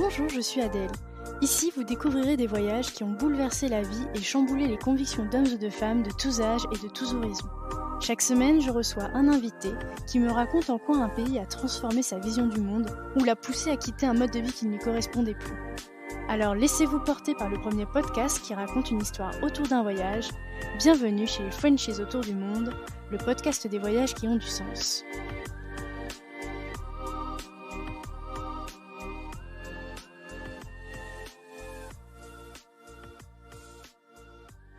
Bonjour, je suis Adèle. Ici, vous découvrirez des voyages qui ont bouleversé la vie et chamboulé les convictions d'hommes et de femmes de tous âges et de tous horizons. Chaque semaine, je reçois un invité qui me raconte en quoi un pays a transformé sa vision du monde ou l'a poussé à quitter un mode de vie qui ne lui correspondait plus. Alors laissez-vous porter par le premier podcast qui raconte une histoire autour d'un voyage. Bienvenue chez les Frenchies autour du monde, le podcast des voyages qui ont du sens.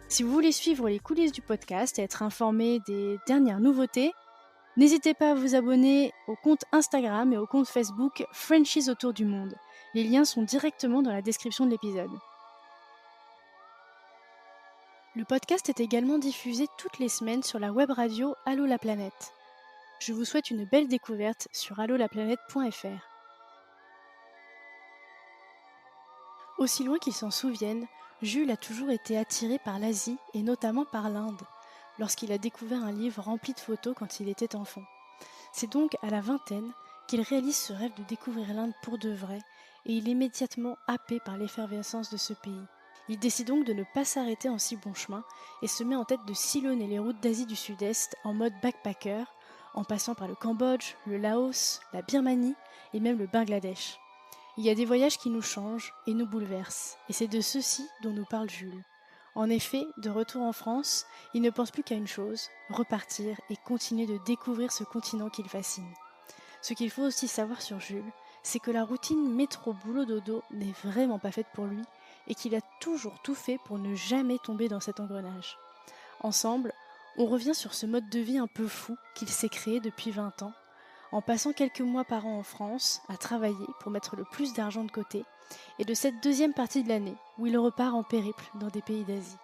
Si vous voulez suivre les coulisses du podcast et être informé des dernières nouveautés, n'hésitez pas à vous abonner au compte Instagram et au compte Facebook Frenchies autour du monde. Les liens sont directement dans la description de l'épisode. Le podcast est également diffusé toutes les semaines sur la web radio Allô la planète. Je vous souhaite une belle découverte sur allolaplanète.fr. Aussi loin qu'il s'en souvienne, Jules a toujours été attiré par l'Asie et notamment par l'Inde, lorsqu'il a découvert un livre rempli de photos quand il était enfant. C'est donc à la vingtaine qu'il réalise ce rêve de découvrir l'Inde pour de vrai et il est immédiatement happé par l'effervescence de ce pays. Il décide donc de ne pas s'arrêter en si bon chemin et se met en tête de sillonner les routes d'Asie du Sud-Est en mode backpacker, en passant par le Cambodge, le Laos, la Birmanie et même le Bangladesh. Il y a des voyages qui nous changent et nous bouleversent, et c'est de ceux-ci dont nous parle Jules. En effet, de retour en France, il ne pense plus qu'à une chose, repartir et continuer de découvrir ce continent qu'il fascine. Ce qu'il faut aussi savoir sur Jules, c'est que la routine métro-boulot-dodo n'est vraiment pas faite pour lui, et qu'il a toujours tout fait pour ne jamais tomber dans cet engrenage. Ensemble, on revient sur ce mode de vie un peu fou qu'il s'est créé depuis 20 ans, en passant quelques mois par an en France, à travailler pour mettre le plus d'argent de côté, et de cette deuxième partie de l'année, où il repart en périple dans des pays d'Asie.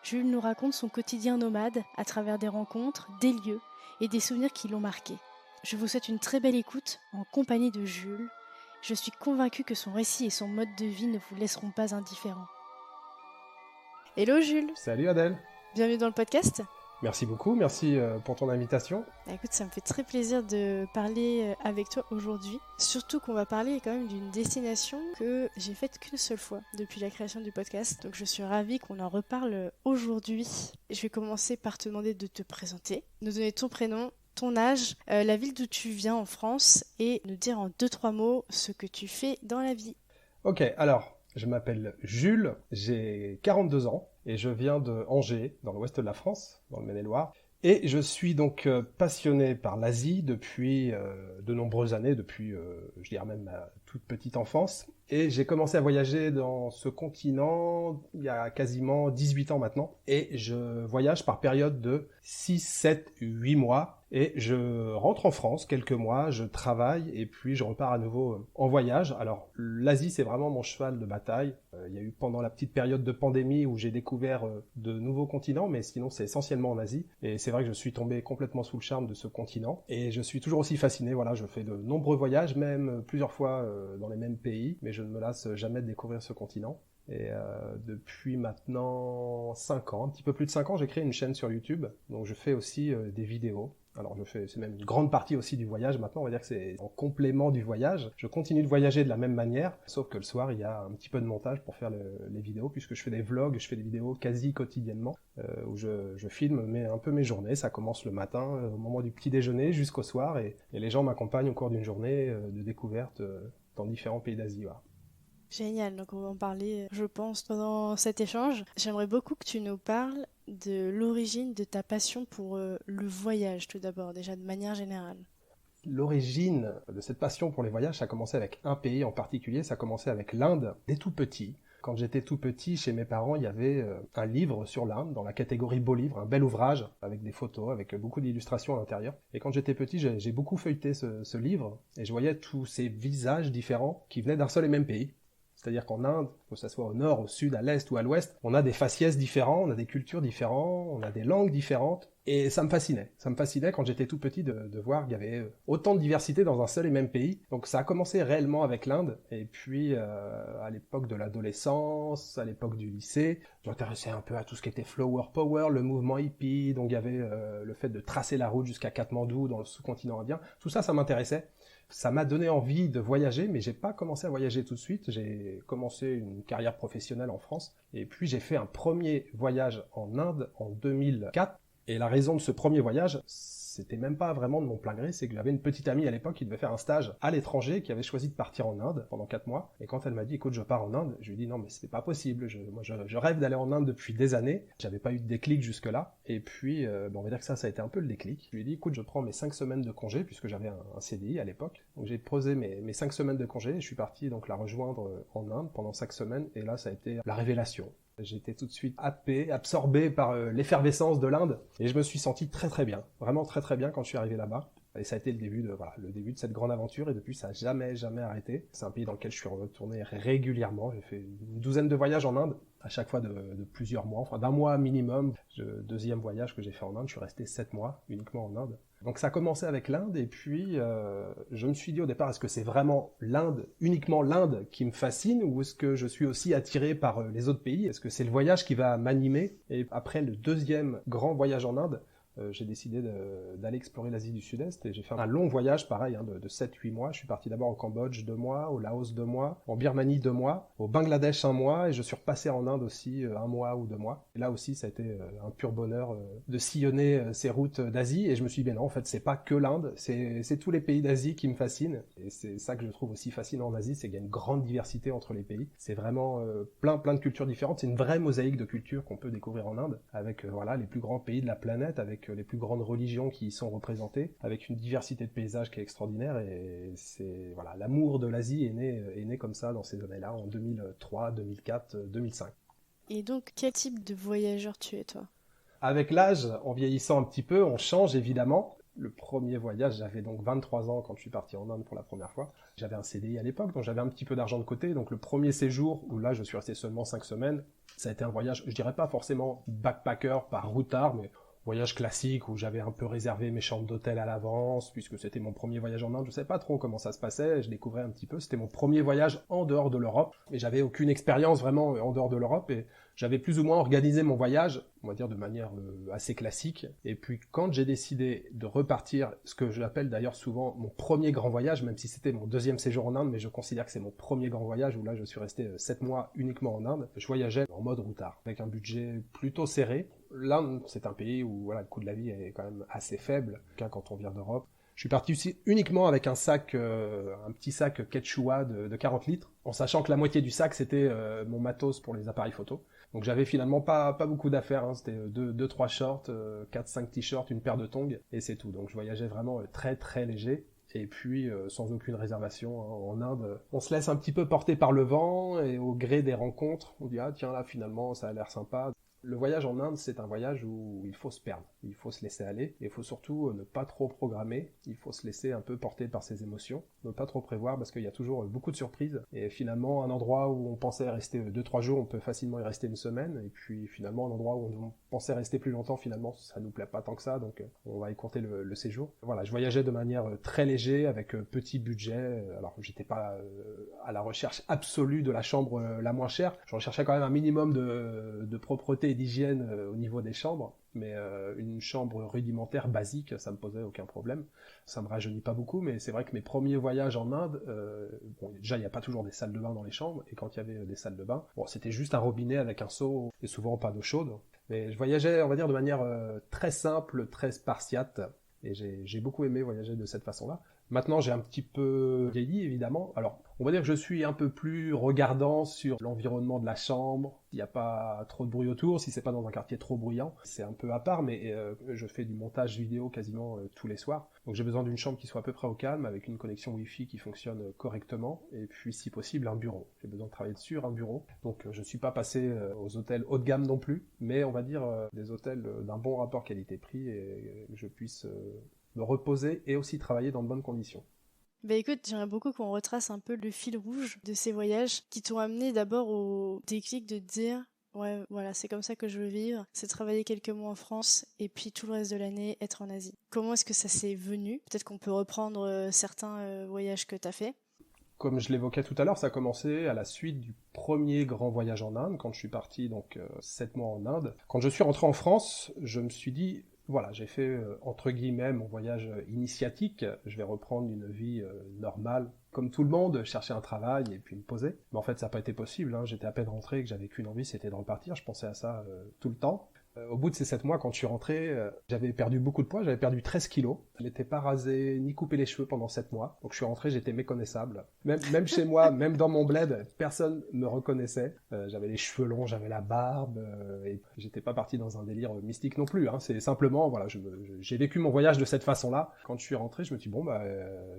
Jules nous raconte son quotidien nomade à travers des rencontres, des lieux et des souvenirs qui l'ont marqué. Je vous souhaite une très belle écoute en compagnie de Jules. Je suis convaincue que son récit et son mode de vie ne vous laisseront pas indifférents. Hello Jules. Salut Adèle. Bienvenue dans le podcast. Merci beaucoup, merci pour ton invitation. Écoute, ça me fait très plaisir de parler avec toi aujourd'hui. Surtout qu'on va parler quand même d'une destination que j'ai faite qu'une seule fois depuis la création du podcast. Donc je suis ravie qu'on en reparle aujourd'hui. Je vais commencer par te demander de te présenter, nous donner ton prénom, ton âge, la ville d'où tu viens en France et nous dire en 2-3 mots ce que tu fais dans la vie. Ok, alors, je m'appelle Jules, j'ai 42 ans et je viens de Angers, dans l'ouest de la France, dans le Maine-et-Loire. Et je suis donc passionné par l'Asie depuis de nombreuses années, depuis, je dirais même ma toute petite enfance. Et j'ai commencé à voyager dans ce continent il y a quasiment 18 ans maintenant. Et je voyage par période de 6, 7, 8 mois. Et je rentre en France quelques mois, je travaille et puis je repars à nouveau en voyage. Alors l'Asie c'est vraiment mon cheval de bataille. Il y a eu pendant la petite période de pandémie où j'ai découvert de nouveaux continents, mais sinon c'est essentiellement en Asie. Et c'est vrai que je suis tombé complètement sous le charme de ce continent. Et je suis toujours aussi fasciné, voilà, je fais de nombreux voyages, même plusieurs fois dans les mêmes pays, mais je ne me lasse jamais de découvrir ce continent. Et depuis maintenant 5 ans, un petit peu plus de 5 ans, j'ai créé une chaîne sur YouTube. Donc je fais aussi des vidéos. Alors c'est même une grande partie aussi du voyage maintenant, on va dire que c'est en complément du voyage. Je continue de voyager de la même manière, sauf que le soir il y a un petit peu de montage pour faire les vidéos, puisque je fais des vlogs, je fais des vidéos quasi quotidiennement, où je filme un peu mes journées. Ça commence le matin, au moment du petit déjeuner, jusqu'au soir, et les gens m'accompagnent au cours d'une journée de découverte dans différents pays d'Asie. Voilà. Génial, donc on va en parler, je pense, pendant cet échange. J'aimerais beaucoup que tu nous parles de l'origine de ta passion pour le voyage, tout d'abord, déjà de manière générale. L'origine de cette passion pour les voyages, ça a commencé avec un pays en particulier, ça a commencé avec l'Inde, dès tout petit. Quand j'étais tout petit, chez mes parents, il y avait un livre sur l'Inde, dans la catégorie beau livre, un bel ouvrage, avec des photos, avec beaucoup d'illustrations à l'intérieur. Et quand j'étais petit, j'ai beaucoup feuilleté ce livre, et je voyais tous ces visages différents qui venaient d'un seul et même pays. C'est-à-dire qu'en Inde, que ce soit au nord, au sud, à l'est ou à l'ouest, on a des faciès différents, on a des cultures différentes, on a des langues différentes. Et ça me fascinait. Ça me fascinait quand j'étais tout petit de voir qu'il y avait autant de diversité dans un seul et même pays. Donc ça a commencé réellement avec l'Inde. Et puis à l'époque de l'adolescence, à l'époque du lycée, je m'intéressais un peu à tout ce qui était Flower Power, le mouvement hippie. Donc il y avait le fait de tracer la route jusqu'à Katmandou dans le sous-continent indien. Tout ça, ça m'intéressait. Ça m'a donné envie de voyager, mais j'ai pas commencé à voyager tout de suite. J'ai commencé une carrière professionnelle en France. Et puis j'ai fait un premier voyage en Inde en 2004. Et la raison de ce premier voyage, c'était même pas vraiment de mon plein gré, c'est que j'avais une petite amie à l'époque qui devait faire un stage à l'étranger, qui avait choisi de partir en Inde pendant 4 mois. Et quand elle m'a dit, écoute, je pars en Inde, je lui ai dit, non, mais c'était pas possible. Je rêve d'aller en Inde depuis des années. J'avais pas eu de déclic jusque-là. Et puis, on va dire que ça a été un peu le déclic. Je lui ai dit, écoute, je prends mes 5 semaines de congé, puisque j'avais un CDI à l'époque. Donc j'ai posé mes 5 semaines de congé, et je suis parti donc la rejoindre en Inde pendant 5 semaines. Et là, ça a été la révélation. J'étais tout de suite happé, absorbé par l'effervescence de l'Inde, et je me suis senti très très bien, vraiment très très bien quand je suis arrivé là-bas. Et ça a été le début de cette grande aventure, et depuis ça n'a jamais arrêté. C'est un pays dans lequel je suis retourné régulièrement. J'ai fait une douzaine de voyages en Inde, à chaque fois de plusieurs mois, enfin d'un mois minimum. Le deuxième voyage que j'ai fait en Inde, je suis resté 7 mois uniquement en Inde. Donc ça a commencé avec l'Inde, et puis je me suis dit au départ, est-ce que c'est vraiment l'Inde, uniquement l'Inde qui me fascine, ou est-ce que je suis aussi attiré par les autres pays? Est-ce que c'est le voyage qui va m'animer? Et après le deuxième grand voyage en Inde, j'ai décidé d'aller explorer l'Asie du Sud-Est, et j'ai fait un long voyage pareil de 7-8 mois. Je suis parti d'abord au Cambodge 2 mois, au Laos 2 mois, en Birmanie 2 mois, au Bangladesh 1 mois, et je suis repassé en Inde aussi 1 mois ou 2 mois. Et là aussi ça a été un pur bonheur de sillonner ces routes d'Asie, et je me suis dit ben non, en fait c'est pas que l'Inde, c'est tous les pays d'Asie qui me fascinent, et c'est ça que je trouve aussi fascinant en Asie, c'est qu'il y a une grande diversité entre les pays. C'est vraiment plein de cultures différentes, c'est une vraie mosaïque de cultures qu'on peut découvrir en Inde, avec les plus grands pays de la planète, avec les plus grandes religions qui y sont représentées, avec une diversité de paysages qui est extraordinaire. Et c'est l'amour de l'Asie est né comme ça dans ces années-là, en 2003, 2004, 2005. Et donc, quel type de voyageur tu es, toi? Avec l'âge, en vieillissant un petit peu, on change évidemment. Le premier voyage, j'avais donc 23 ans quand je suis parti en Inde pour la première fois. J'avais un CDI à l'époque, donc j'avais un petit peu d'argent de côté. Donc le premier séjour, où là je suis resté seulement 5 semaines, ça a été un voyage, je dirais pas forcément backpacker par routard, mais voyage classique où j'avais un peu réservé mes chambres d'hôtel à l'avance, puisque c'était mon premier voyage en Inde. Je ne savais pas trop comment ça se passait, je découvrais un petit peu. C'était mon premier voyage en dehors de l'Europe, et j'avais aucune expérience vraiment en dehors de l'Europe, et j'avais plus ou moins organisé mon voyage, on va dire de manière assez classique. Et puis quand j'ai décidé de repartir, ce que j'appelle d'ailleurs souvent mon premier grand voyage, même si c'était mon deuxième séjour en Inde, mais je considère que c'est mon premier grand voyage, où là je suis resté 7 mois uniquement en Inde. Je voyageais en mode routard, avec un budget plutôt serré. L'Inde, c'est un pays où le coût de la vie est quand même assez faible, quand on vient d'Europe. Je suis parti aussi uniquement avec un petit sac Quechua de 40 litres, en sachant que la moitié du sac, c'était mon matos pour les appareils photo. Donc j'avais finalement pas beaucoup d'affaires, hein. C'était 2-3 shorts, 4-5 t-shirts, une paire de tongs, et c'est tout. Donc je voyageais vraiment très très léger. Et puis, sans aucune réservation, hein, en Inde, on se laisse un petit peu porter par le vent, et au gré des rencontres, on dit « Ah tiens, là, finalement, ça a l'air sympa ». Le voyage en Inde, c'est un voyage où il faut se perdre, il faut se laisser aller, et il faut surtout ne pas trop programmer, il faut se laisser un peu porter par ses émotions, ne pas trop prévoir, parce qu'il y a toujours beaucoup de surprises, et finalement, un endroit où on pensait rester 2-3 jours, on peut facilement y rester 1 semaine, et puis finalement, un endroit où on pensait rester plus longtemps, finalement, ça nous plaît pas tant que ça, donc on va écourter le séjour. Voilà, je voyageais de manière très léger, avec petit budget, alors j'étais pas à la recherche absolue de la chambre la moins chère, je recherchais quand même un minimum de propreté et d'hygiène au niveau des chambres, mais une chambre rudimentaire basique, ça me posait aucun problème. Ça me rajeunit pas beaucoup, mais c'est vrai que mes premiers voyages en Inde, déjà il n'y a pas toujours des salles de bain dans les chambres, et quand il y avait des salles de bain, c'était juste un robinet avec un seau, et souvent pas d'eau chaude. Mais je voyageais, on va dire, de manière très simple, très spartiate, et j'ai beaucoup aimé voyager de cette façon-là. Maintenant, j'ai un petit peu vieilli, évidemment. Alors, on va dire que je suis un peu plus regardant sur l'environnement de la chambre. Il n'y a pas trop de bruit autour, si c'est pas dans un quartier trop bruyant. C'est un peu à part, mais je fais du montage vidéo quasiment tous les soirs. Donc j'ai besoin d'une chambre qui soit à peu près au calme, avec une connexion Wi-Fi qui fonctionne correctement, et puis si possible un bureau. J'ai besoin de travailler sur un bureau. Donc je suis pas passé aux hôtels haut de gamme non plus, mais on va dire des hôtels d'un bon rapport qualité-prix, et que je puisse me reposer et aussi travailler dans de bonnes conditions. Bah écoute, j'aimerais beaucoup qu'on retrace un peu le fil rouge de ces voyages qui t'ont amené d'abord au déclic de te dire ouais, voilà, c'est comme ça que je veux vivre, c'est travailler quelques mois en France et puis tout le reste de l'année être en Asie. Comment est-ce que ça s'est venu? Peut-être qu'on peut reprendre certains voyages que t'as fait. Comme je l'évoquais tout à l'heure, ça a commencé à la suite du premier grand voyage en Inde, quand je suis parti donc 7 mois en Inde. Quand je suis rentré en France, je me suis dit, voilà, j'ai fait entre guillemets mon voyage initiatique, je vais reprendre une vie normale, comme tout le monde, chercher un travail et puis me poser. Mais en fait, ça n'a pas été possible, hein. J'étais à peine rentré, que j'avais qu'une envie, c'était de repartir, je pensais à ça tout le temps. Au bout de ces 7 mois, quand je suis rentré, j'avais perdu beaucoup de poids, j'avais perdu 13 kilos. Je m'étais pas rasé ni coupé les cheveux pendant 7 mois. Donc je suis rentré, j'étais méconnaissable. Même chez moi, même dans mon bled, personne me reconnaissait. J'avais les cheveux longs, j'avais la barbe, et j'étais pas parti dans un délire mystique non plus, hein. C'est simplement, voilà, j'ai vécu mon voyage de cette façon-là. Quand je suis rentré, je me suis dit, bon,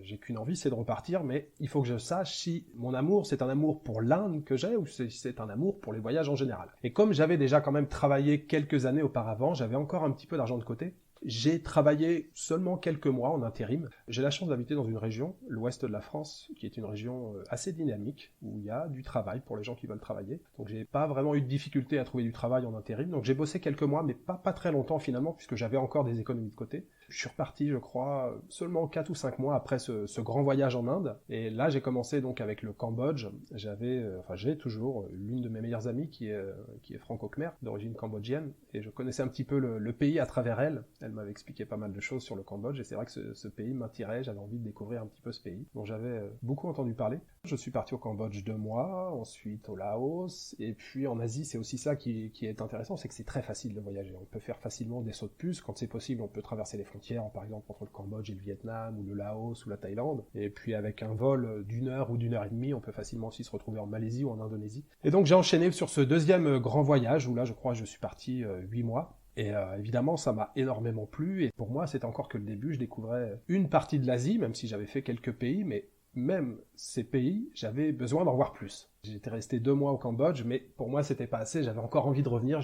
j'ai qu'une envie, c'est de repartir, mais il faut que je sache si mon amour, c'est un amour pour l'Inde que j'ai, ou si c'est un amour pour les voyages en général. Et comme j'avais déjà quand même travaillé quelques années auparavant, j'avais encore un petit peu d'argent de côté. J'ai travaillé seulement quelques mois en intérim. J'ai la chance d'habiter dans une région, l'ouest de la France, qui est une région assez dynamique, où il y a du travail pour les gens qui veulent travailler. Donc j'ai pas vraiment eu de difficulté à trouver du travail en intérim. Donc j'ai bossé quelques mois, mais pas très longtemps finalement, puisque j'avais encore des économies de côté. Je suis reparti, je crois, seulement 4 ou 5 mois après ce grand voyage en Inde. Et là, j'ai commencé donc avec le Cambodge. J'ai toujours l'une de mes meilleures amies qui est franco-khmer, d'origine cambodgienne. Et je connaissais un petit peu le pays à travers elle. Elle m'avait expliqué pas mal de choses sur le Cambodge. Et c'est vrai que ce pays m'attirait. J'avais envie de découvrir un petit peu ce pays, dont j'avais beaucoup entendu parler. Je suis parti au Cambodge 2 mois, ensuite au Laos. Et puis en Asie, c'est aussi ça qui est intéressant, c'est que c'est très facile de voyager. On peut faire facilement des sauts de puce. Quand c'est possible, on peut traverser les frontières, par exemple entre le Cambodge et le Vietnam, ou le Laos, ou la Thaïlande. Et puis avec un vol d'une heure ou d'une heure et demie, on peut facilement aussi se retrouver en Malaisie ou en Indonésie. Et donc j'ai enchaîné sur ce deuxième grand voyage, où là je crois que je suis parti 8 mois. Et évidemment, ça m'a énormément plu. Et pour moi, c'était encore que le début. Je découvrais une partie de l'Asie, même si j'avais fait quelques pays, mais même ces pays, j'avais besoin d'en voir plus. J'étais resté 2 mois au Cambodge, mais pour moi, c'était pas assez. J'avais encore envie de revenir.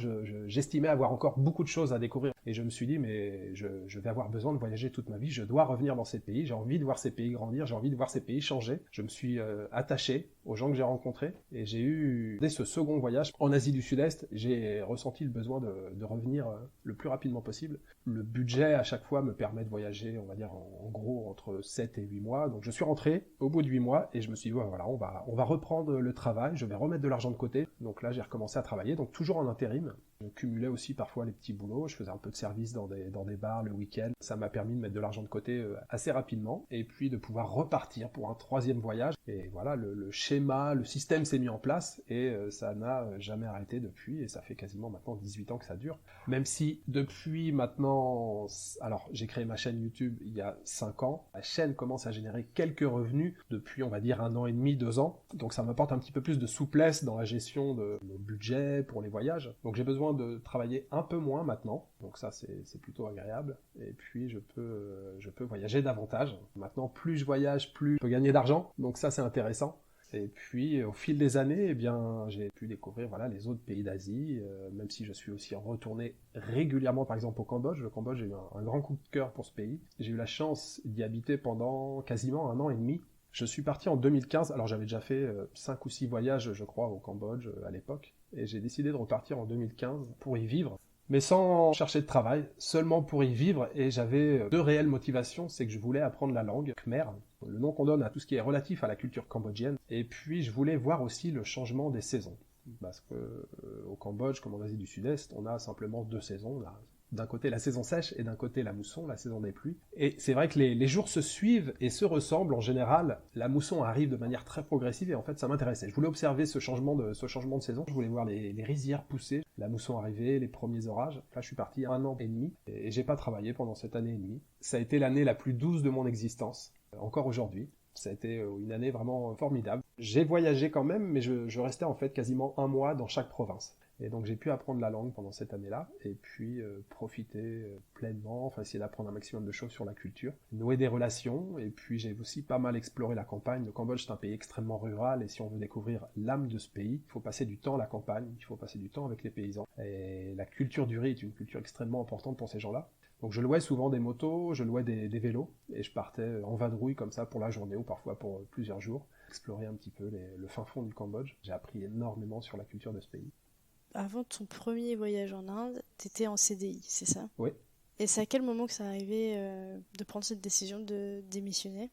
J'estimais avoir encore beaucoup de choses à découvrir. Et je me suis dit, mais je vais avoir besoin de voyager toute ma vie. Je dois revenir dans ces pays. J'ai envie de voir ces pays grandir. J'ai envie de voir ces pays changer. Je me suis attaché aux gens que j'ai rencontrés. Et j'ai eu, dès ce second voyage en Asie du Sud-Est, j'ai ressenti le besoin de revenir le plus rapidement possible. Le budget, à chaque fois, me permet de voyager, on va dire, en gros, entre 7 et 8 mois. Donc je suis rentré au bout de 8 mois et je me suis dit, ouais, voilà, on va reprendre le travail. Je vais remettre de l'argent de côté. Donc là, j'ai recommencé à travailler, donc toujours en intérim. Je cumulais aussi parfois les petits boulots. Je faisais un peu de service dans des bars le week-end. Ça m'a permis de mettre de l'argent de côté assez rapidement et puis de pouvoir repartir pour un troisième voyage. Et voilà, le schéma, le système s'est mis en place et ça n'a jamais arrêté depuis. Et ça fait quasiment maintenant 18 ans que ça dure. Même si depuis maintenant... Alors, j'ai créé ma chaîne YouTube il y a 5 ans. La chaîne commence à générer quelques revenus depuis, on va dire, 1 an et demi, 2 ans. Donc ça m'apporte un petit peu plus de souplesse dans la gestion de mon budget pour les voyages. Donc j'ai besoin de travailler un peu moins maintenant, donc ça c'est plutôt agréable, et puis je peux voyager davantage. Maintenant, plus je voyage, plus je peux gagner d'argent, donc ça c'est intéressant. Et puis au fil des années, eh bien, j'ai pu découvrir voilà, les autres pays d'Asie, même si je suis aussi retourné régulièrement par exemple au Cambodge. Le Cambodge, j'ai eu un grand coup de cœur pour ce pays. J'ai eu la chance d'y habiter pendant quasiment 1 an et demi. Je suis parti en 2015, alors j'avais déjà fait 5 ou 6 voyages, je crois, au Cambodge à l'époque, et j'ai décidé de repartir en 2015 pour y vivre, mais sans chercher de travail, seulement pour y vivre, et j'avais 2 réelles motivations, c'est que je voulais apprendre la langue khmer, le nom qu'on donne à tout ce qui est relatif à la culture cambodgienne, et puis je voulais voir aussi le changement des saisons, parce que au Cambodge, comme en Asie du Sud-Est, on a simplement 2 saisons, on a d'un côté la saison sèche et d'un côté la mousson, la saison des pluies. Et c'est vrai que les jours se suivent et se ressemblent en général. La mousson arrive de manière très progressive et en fait ça m'intéressait. Je voulais observer ce changement de saison, je voulais voir les rizières pousser, la mousson arriver, les premiers orages. Là je suis parti 1 an et demi et j'ai pas travaillé pendant cette année et demie. Ça a été l'année la plus douce de mon existence, encore aujourd'hui. Ça a été une année vraiment formidable. J'ai voyagé quand même, mais je restais en fait quasiment 1 mois dans chaque province. Et donc j'ai pu apprendre la langue pendant cette année-là, et puis profiter pleinement, enfin essayer d'apprendre un maximum de choses sur la culture, nouer des relations, et puis j'ai aussi pas mal exploré la campagne. Le Cambodge c'est un pays extrêmement rural, et si on veut découvrir l'âme de ce pays, il faut passer du temps à la campagne, il faut passer du temps avec les paysans. Et la culture du riz est une culture extrêmement importante pour ces gens-là. Donc je louais souvent des motos, je louais des vélos, et je partais en vadrouille comme ça pour la journée, ou parfois pour plusieurs jours, explorer un petit peu le fin fond du Cambodge. J'ai appris énormément sur la culture de ce pays. Avant ton premier voyage en Inde, tu étais en CDI, c'est ça? Oui. Et c'est à quel moment que ça arrivait de prendre cette décision de démissionner?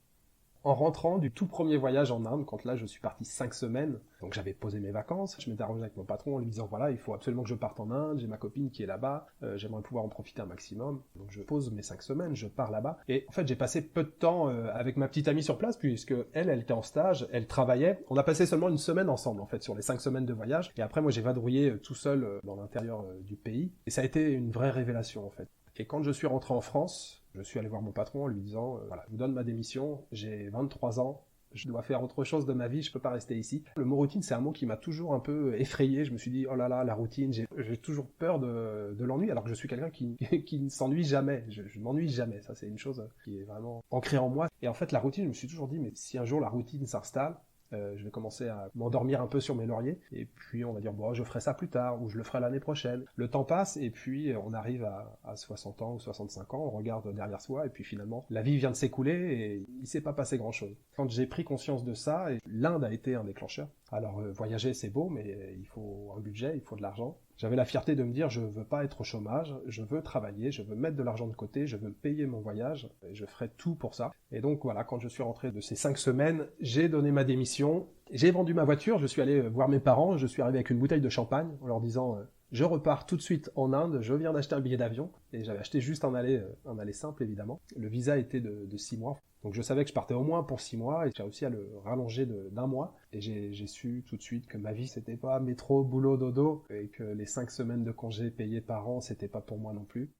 En rentrant du tout premier voyage en Inde, quand là je suis parti 5 semaines, donc j'avais posé mes vacances, je m'étais arrangé avec mon patron en lui disant voilà, il faut absolument que je parte en Inde, j'ai ma copine qui est là-bas, j'aimerais pouvoir en profiter un maximum, donc je pose mes 5 semaines, je pars là-bas, et en fait j'ai passé peu de temps avec ma petite amie sur place, puisque elle était en stage, elle travaillait, on a passé seulement une semaine ensemble en fait sur les 5 semaines de voyage, et après moi j'ai vadrouillé tout seul dans l'intérieur du pays, et ça a été une vraie révélation en fait. Et quand je suis rentré en France, je suis allé voir mon patron en lui disant voilà, je vous donne ma démission, j'ai 23 ans, je dois faire autre chose de ma vie, je peux pas rester ici. Le mot routine, c'est un mot qui m'a toujours un peu effrayé. Je me suis dit, oh là là, la routine, j'ai toujours peur de l'ennui, alors que je suis quelqu'un qui ne s'ennuie jamais. Je m'ennuie jamais, ça c'est une chose qui est vraiment ancrée en moi. Et en fait, la routine, je me suis toujours dit, mais si un jour la routine s'installe, je vais commencer à m'endormir un peu sur mes lauriers, et puis on va dire, bon, je ferai ça plus tard, ou je le ferai l'année prochaine. Le temps passe, et puis on arrive à 60 ans ou 65 ans, on regarde derrière soi, et puis finalement, la vie vient de s'écouler, et il s'est pas passé grand-chose. Quand j'ai pris conscience de ça, l'Inde a été un déclencheur. Alors, voyager, c'est beau, mais il faut un budget, il faut de l'argent. J'avais la fierté de me dire, je veux pas être au chômage, je veux travailler, je veux mettre de l'argent de côté, je veux me payer mon voyage, et je ferai tout pour ça. Et donc voilà, quand je suis rentré de ces 5 semaines, j'ai donné ma démission, j'ai vendu ma voiture, je suis allé voir mes parents, je suis arrivé avec une bouteille de champagne, en leur disant, je repars tout de suite en Inde, je viens d'acheter un billet d'avion, et j'avais acheté juste un aller simple évidemment. Le visa était de 6 mois. Donc je savais que je partais au moins pour 6 mois, et j'ai réussi à le rallonger d'un mois. Et j'ai su tout de suite que ma vie, c'était pas métro, boulot, dodo, et que les 5 semaines de congés payés par an, c'était pas pour moi non plus.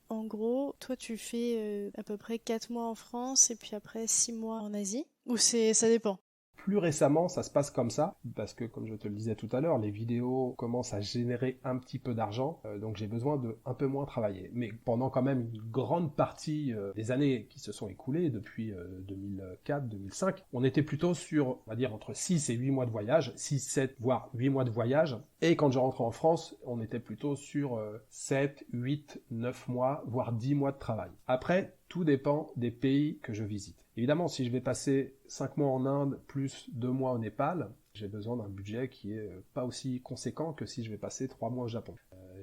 En gros, toi tu fais à peu près 4 mois en France et puis après 6 mois en Asie? Ou ça dépend? Plus récemment, ça se passe comme ça, parce que comme je te le disais tout à l'heure, les vidéos commencent à générer un petit peu d'argent, donc j'ai besoin de un peu moins travailler. Mais pendant quand même une grande partie des années qui se sont écoulées, depuis 2004-2005, on était plutôt sur, on va dire, entre 6 et 8 mois de voyage, 6, 7, voire 8 mois de voyage. Et quand je rentrais en France, on était plutôt sur 7, 8, 9 mois, voire 10 mois de travail. Après, tout dépend des pays que je visite. Évidemment, si je vais passer 5 mois en Inde plus 2 mois au Népal, j'ai besoin d'un budget qui est pas aussi conséquent que si je vais passer 3 mois au Japon.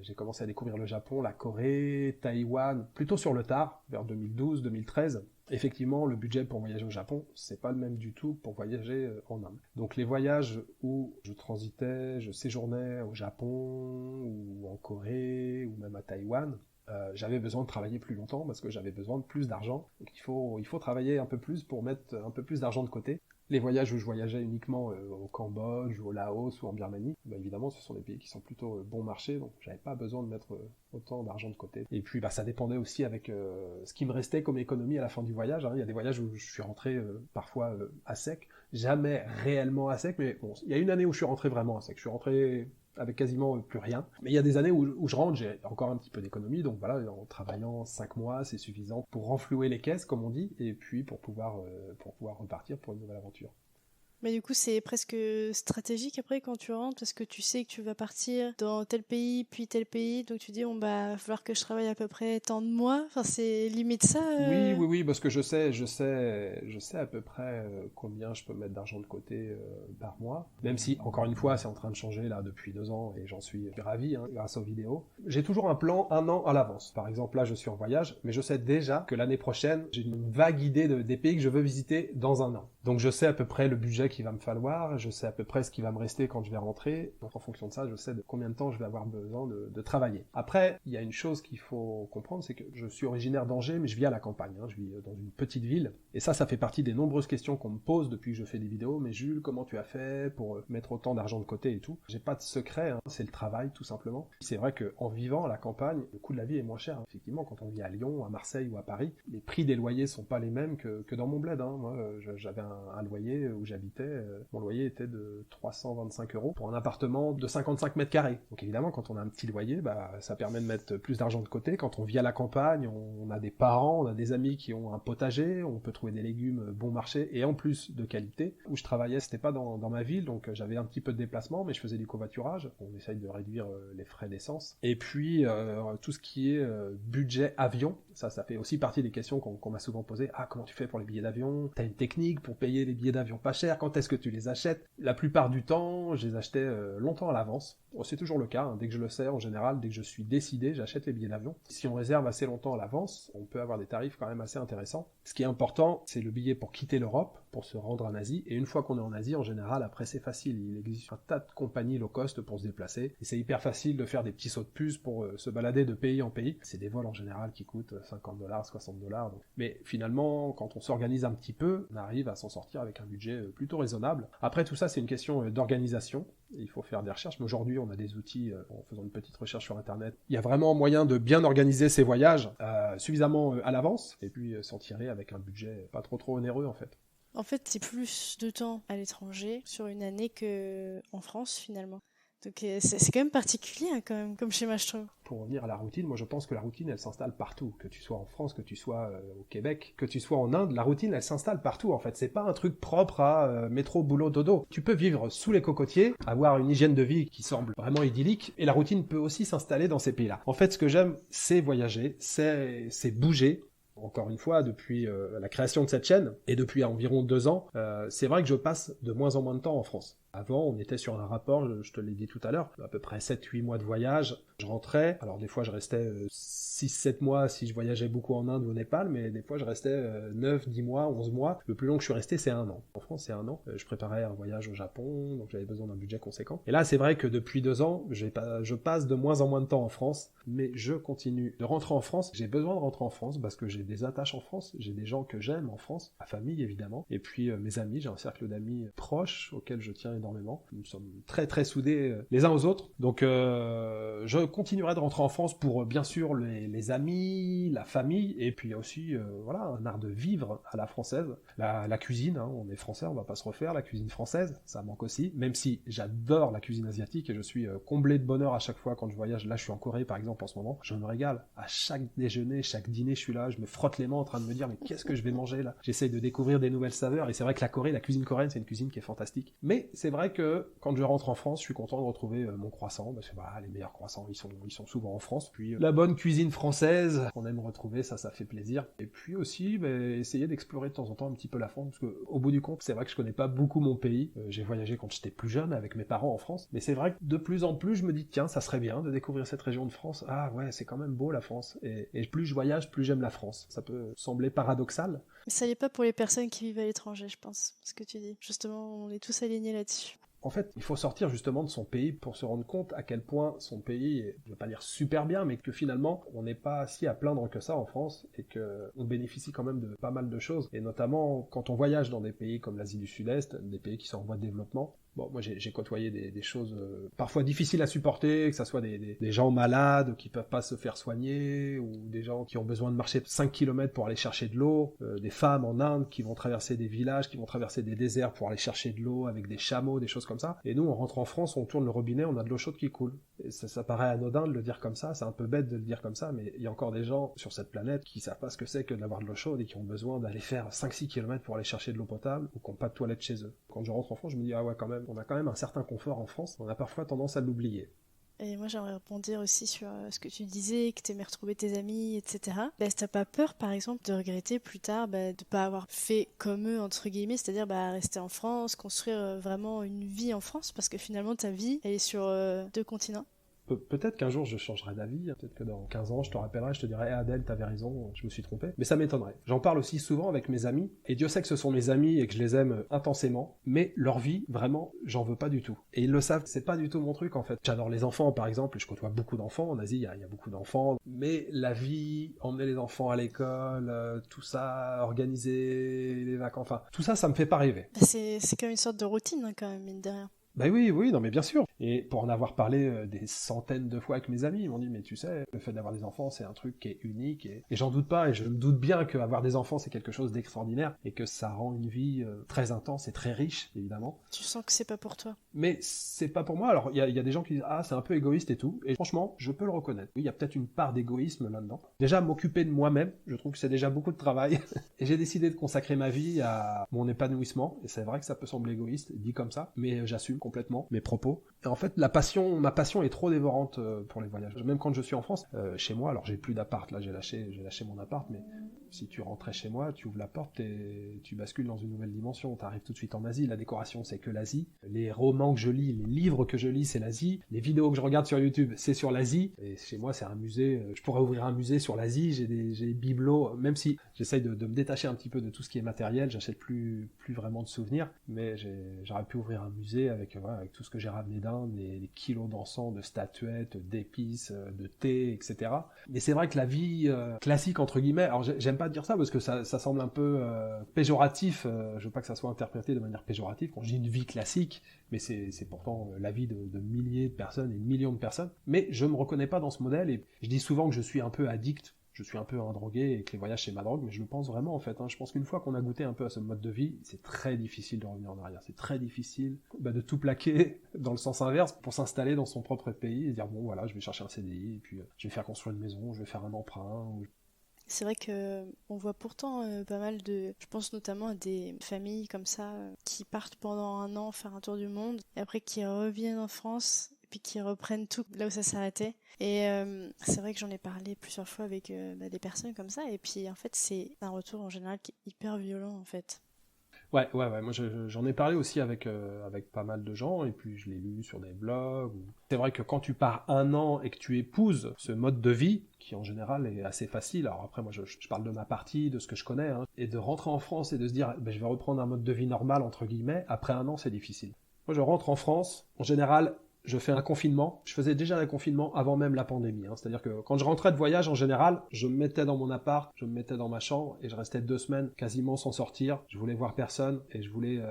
J'ai commencé à découvrir le Japon, la Corée, Taïwan, plutôt sur le tard, vers 2012-2013. Effectivement, le budget pour voyager au Japon, c'est pas le même du tout pour voyager en Inde. Donc les voyages où je transitais, je séjournais au Japon, ou en Corée, ou même à Taïwan, j'avais besoin de travailler plus longtemps parce que j'avais besoin de plus d'argent. Donc il faut travailler un peu plus pour mettre un peu plus d'argent de côté. Les voyages où je voyageais uniquement au Cambodge, ou au Laos, ou en Birmanie, bah évidemment ce sont des pays qui sont plutôt bon marché, donc j'avais pas besoin de mettre autant d'argent de côté. Et puis bah, ça dépendait aussi avec ce qui me restait comme économie à la fin du voyage. Hein. Il y a des voyages où je suis rentré parfois à sec, jamais réellement à sec, mais bon, il y a une année où je suis rentré vraiment à sec. Je suis rentré avec quasiment plus rien. Mais il y a des années où je rentre, j'ai encore un petit peu d'économie, donc voilà, en travaillant 5 mois, c'est suffisant pour renflouer les caisses, comme on dit, et puis pour pouvoir repartir pour une nouvelle aventure. Mais du coup, c'est presque stratégique après quand tu rentres parce que tu sais que tu vas partir dans tel pays, puis tel pays. Donc tu dis, bon, bah, il va falloir que je travaille à peu près tant de mois. Enfin, c'est limite ça. Oui, parce que je sais à peu près combien je peux mettre d'argent de côté par mois. Même si, encore une fois, c'est en train de changer là depuis 2 ans et j'en suis ravi grâce aux vidéos. J'ai toujours un plan 1 an à l'avance. Par exemple, là, je suis en voyage, mais je sais déjà que l'année prochaine, j'ai une vague idée des pays que je veux visiter dans 1 an. Donc je sais à peu près le budget qu'il va me falloir, je sais à peu près ce qui va me rester quand je vais rentrer. Donc en fonction de ça, je sais de combien de temps je vais avoir besoin de travailler. Après, il y a une chose qu'il faut comprendre, c'est que je suis originaire d'Angers, mais je vis à la campagne. Je vis dans une petite ville. Et ça fait partie des nombreuses questions qu'on me pose depuis que je fais des vidéos. Mais Jules, comment tu as fait pour mettre autant d'argent de côté et tout? J'ai pas de secret, c'est le travail tout simplement. C'est vrai qu'en vivant à la campagne, le coût de la vie est moins cher. Effectivement, quand on vit à Lyon, à Marseille ou à Paris, les prix des loyers sont pas les mêmes que dans mon bled. Moi, j'avais un loyer où j'habitais mon loyer était de 325 € pour un appartement de 55 mètres carrés. Donc évidemment, quand on a un petit loyer, ça permet de mettre plus d'argent de côté. Quand on vit à la campagne, on a des parents, on a des amis qui ont un potager, on peut trouver des légumes bon marché et en plus de qualité. Où je travaillais, c'était pas dans ma ville, donc j'avais un petit peu de déplacement, mais je faisais du covoiturage. On essaye de réduire les frais d'essence. Et puis, tout ce qui est budget avion, ça fait aussi partie des questions qu'on m'a souvent posées. Ah, comment tu fais pour les billets d'avion? T'as une technique pour payer les billets d'avion pas cher? Quand est-ce que tu les achètes? La plupart du temps, je les achetais longtemps à l'avance. Bon, c'est toujours le cas, hein. Dès que je le sais, en général, dès que je suis décidé, j'achète les billets d'avion. Si on réserve assez longtemps à l'avance, on peut avoir des tarifs quand même assez intéressants. Ce qui est important, c'est le billet pour quitter l'Europe, pour se rendre en Asie. Et une fois qu'on est en Asie, en général, après c'est facile. Il existe un tas de compagnies low cost pour se déplacer. Et c'est hyper facile de faire des petits sauts de puce pour se balader de pays en pays. C'est des vols en général qui coûtent 50 $, 60 $. Donc. Mais finalement, quand on s'organise un petit peu, on arrive à s'en sortir avec un budget plutôt raisonnable. Après, tout ça, c'est une question d'organisation. Il faut faire des recherches, mais aujourd'hui on a des outils, en faisant une petite recherche sur internet, il y a vraiment moyen de bien organiser ses voyages suffisamment à l'avance, et puis s'en tirer avec un budget pas trop onéreux en fait. En fait, c'est plus de temps à l'étranger sur une année qu'en France finalement. Donc c'est quand même particulier hein, quand même, comme schéma je trouve. Pour revenir à la routine, moi je pense que la routine elle s'installe partout, que tu sois en France, que tu sois au Québec, que tu sois en Inde, la routine elle s'installe partout en fait, c'est pas un truc propre à métro, boulot, dodo. Tu peux vivre sous les cocotiers, avoir une hygiène de vie qui semble vraiment idyllique, et la routine peut aussi s'installer dans ces pays-là. En fait ce que j'aime c'est voyager, c'est bouger. Encore une fois, depuis la création de cette chaîne, et depuis environ 2 ans, c'est vrai que je passe de moins en moins de temps en France. Avant, on était sur un rapport, je te l'ai dit tout à l'heure, à peu près 7-8 mois de voyage. Je rentrais, alors des fois je restais 6-7 mois si je voyageais beaucoup en Inde ou au Népal, mais des fois je restais 9, 10 mois, 11 mois. Le plus long que je suis resté, c'est 1 an. En France, c'est 1 an. Je préparais un voyage au Japon, donc j'avais besoin d'un budget conséquent. Et là, c'est vrai que depuis 2 ans, je passe de moins en moins de temps en France, mais je continue de rentrer en France. J'ai besoin de rentrer en France parce que j'ai des attaches en France, j'ai des gens que j'aime en France, ma famille évidemment, et puis mes amis, j'ai un cercle d'amis proches auxquels je tiens énormément. Nous sommes très très soudés les uns aux autres, donc je continuerai de rentrer en France pour bien sûr les amis, la famille, et puis aussi voilà, un art de vivre à la française, la cuisine, hein, on est français, on va pas se refaire, la cuisine française, ça manque aussi, même si j'adore la cuisine asiatique et je suis comblé de bonheur à chaque fois quand je voyage. Là je suis en Corée par exemple en ce moment, je me régale, à chaque déjeuner, chaque dîner je suis là, je me frotte les mains en train de me dire mais qu'est-ce que je vais manger là, j'essaye de découvrir des nouvelles saveurs, et c'est vrai que la cuisine coréenne c'est une cuisine qui est fantastique, mais c'est vrai que quand je rentre en France, je suis content de retrouver mon croissant, parce que les meilleurs croissants, ils sont souvent en France. Puis la bonne cuisine française, qu'on aime retrouver, ça fait plaisir. Et puis aussi, essayer d'explorer de temps en temps un petit peu la France, parce que au bout du compte, c'est vrai que je connais pas beaucoup mon pays. J'ai voyagé quand j'étais plus jeune avec mes parents en France, mais c'est vrai que de plus en plus, je me dis tiens, ça serait bien de découvrir cette région de France. Ah ouais, c'est quand même beau la France. Et plus je voyage, plus j'aime la France. Ça peut sembler paradoxal. Mais ça n'est pas pour les personnes qui vivent à l'étranger, je pense, ce que tu dis. Justement, on est tous alignés là-dessus. En fait, il faut sortir justement de son pays pour se rendre compte à quel point son pays est, je veux pas dire super bien, mais que finalement, on n'est pas si à plaindre que ça en France, et qu'on bénéficie quand même de pas mal de choses. Et notamment, quand on voyage dans des pays comme l'Asie du Sud-Est, des pays qui sont en voie de développement, bon, moi j'ai côtoyé des choses parfois difficiles à supporter, que ça soit des gens malades qui peuvent pas se faire soigner, ou des gens qui ont besoin de marcher 5 km pour aller chercher de l'eau, des femmes en Inde qui vont traverser des villages, qui vont traverser des déserts pour aller chercher de l'eau avec des chameaux, des choses comme ça. Et nous, on rentre en France, on tourne le robinet, on a de l'eau chaude qui coule. Et ça paraît anodin de le dire comme ça, c'est un peu bête de le dire comme ça, mais il y a encore des gens sur cette planète qui savent pas ce que c'est que d'avoir de l'eau chaude et qui ont besoin d'aller faire 5-6 km pour aller chercher de l'eau potable, ou qui n'ont pas de toilette chez eux. Quand je rentre en France, je me dis ah ouais, quand même, on a quand même un certain confort en France, on a parfois tendance à l'oublier. Et moi, j'aimerais rebondir aussi sur ce que tu disais, que tu aimais retrouver tes amis, etc. T'as pas peur, par exemple, de regretter plus tard de pas avoir fait comme eux, entre guillemets, c'est-à-dire rester en France, construire vraiment une vie en France, parce que finalement, ta vie, elle est sur 2 continents. Peut-être qu'un jour je changerai d'avis, peut-être que dans 15 ans je te rappellerai, je te dirai Adèle, t'avais raison, je me suis trompé, mais ça m'étonnerait. J'en parle aussi souvent avec mes amis, et Dieu sait que ce sont mes amis et que je les aime intensément, mais leur vie, vraiment, j'en veux pas du tout. Et ils le savent, c'est pas du tout mon truc en fait. J'adore les enfants par exemple, je côtoie beaucoup d'enfants, en Asie il y a beaucoup d'enfants, mais la vie, emmener les enfants à l'école, tout ça, organiser les vacances, enfin, tout ça, ça me fait pas rêver. C'est comme une sorte de routine quand même, mine de rien. Bah oui, oui, non mais bien sûr. Et pour en avoir parlé des centaines de fois avec mes amis, ils m'ont dit mais tu sais, le fait d'avoir des enfants c'est un truc qui est unique et j'en doute pas et je me doute bien qu'avoir des enfants c'est quelque chose d'extraordinaire et que ça rend une vie très intense et très riche évidemment. Tu sens que c'est pas pour toi. Mais c'est pas pour moi. Alors il y a des gens qui disent ah c'est un peu égoïste et tout et franchement je peux le reconnaître. Oui, il y a peut-être une part d'égoïsme là-dedans. Déjà m'occuper de moi-même, je trouve que c'est déjà beaucoup de travail et j'ai décidé de consacrer ma vie à mon épanouissement et c'est vrai que ça peut sembler égoïste dit comme ça, mais j'assume complètement mes propos. Et en fait, ma passion est trop dévorante pour les voyages. Même quand je suis en France, chez moi, alors j'ai plus d'appart, là j'ai lâché mon appart, mais si tu rentrais chez moi, tu ouvres la porte et tu bascules dans une nouvelle dimension. Tu arrives tout de suite en Asie, la décoration c'est que l'Asie. Les romans que je lis, les livres que je lis, c'est l'Asie. Les vidéos que je regarde sur YouTube, c'est sur l'Asie. Et chez moi, c'est un musée. Je pourrais ouvrir un musée sur l'Asie. J'ai des bibelots, même si j'essaye de me détacher un petit peu de tout ce qui est matériel. J'achète plus vraiment de souvenirs, mais j'aurais pu ouvrir un musée avec tout ce que j'ai ramené d'Inde, des kilos d'encens, de statuettes, d'épices, de thé, etc. Mais c'est vrai que la vie classique entre guillemets, alors j'aime pas dire ça parce que ça semble un peu péjoratif. Je veux pas que ça soit interprété de manière péjorative quand je dis une vie classique, mais c'est pourtant la vie de milliers de personnes et de millions de personnes. Mais je me reconnais pas dans ce modèle et je dis souvent que je suis un peu addict. Je suis un peu un drogué et que les voyages c'est ma drogue, mais je le pense vraiment en fait. Je pense qu'une fois qu'on a goûté un peu à ce mode de vie, c'est très difficile de revenir en arrière. C'est très difficile de tout plaquer dans le sens inverse pour s'installer dans son propre pays et dire bon voilà, je vais chercher un CDI et puis je vais faire construire une maison, je vais faire un emprunt. C'est vrai que on voit pourtant pas mal de... Je pense notamment à des familles comme ça qui partent pendant un an faire un tour du monde et après qui reviennent en France et puis qui reprennent tout là où ça s'arrêtait. Et c'est vrai que j'en ai parlé plusieurs fois avec des personnes comme ça et puis en fait c'est un retour en général qui est hyper violent en fait. Ouais. Moi, j'en ai parlé aussi avec pas mal de gens, et puis je l'ai lu sur des blogs. C'est vrai que quand tu pars un an et que tu épouses ce mode de vie, qui en général est assez facile, alors après, moi, je parle de ma partie, de ce que je connais, et de rentrer en France et de se dire, je vais reprendre un mode de vie normal, entre guillemets, après un an, c'est difficile. Moi, je rentre en France, en général, je fais un confinement. Je faisais déjà un confinement avant même la pandémie. C'est-à-dire que quand je rentrais de voyage, en général, je me mettais dans mon appart, je me mettais dans ma chambre et je restais 2 semaines quasiment sans sortir. Je voulais voir personne et je voulais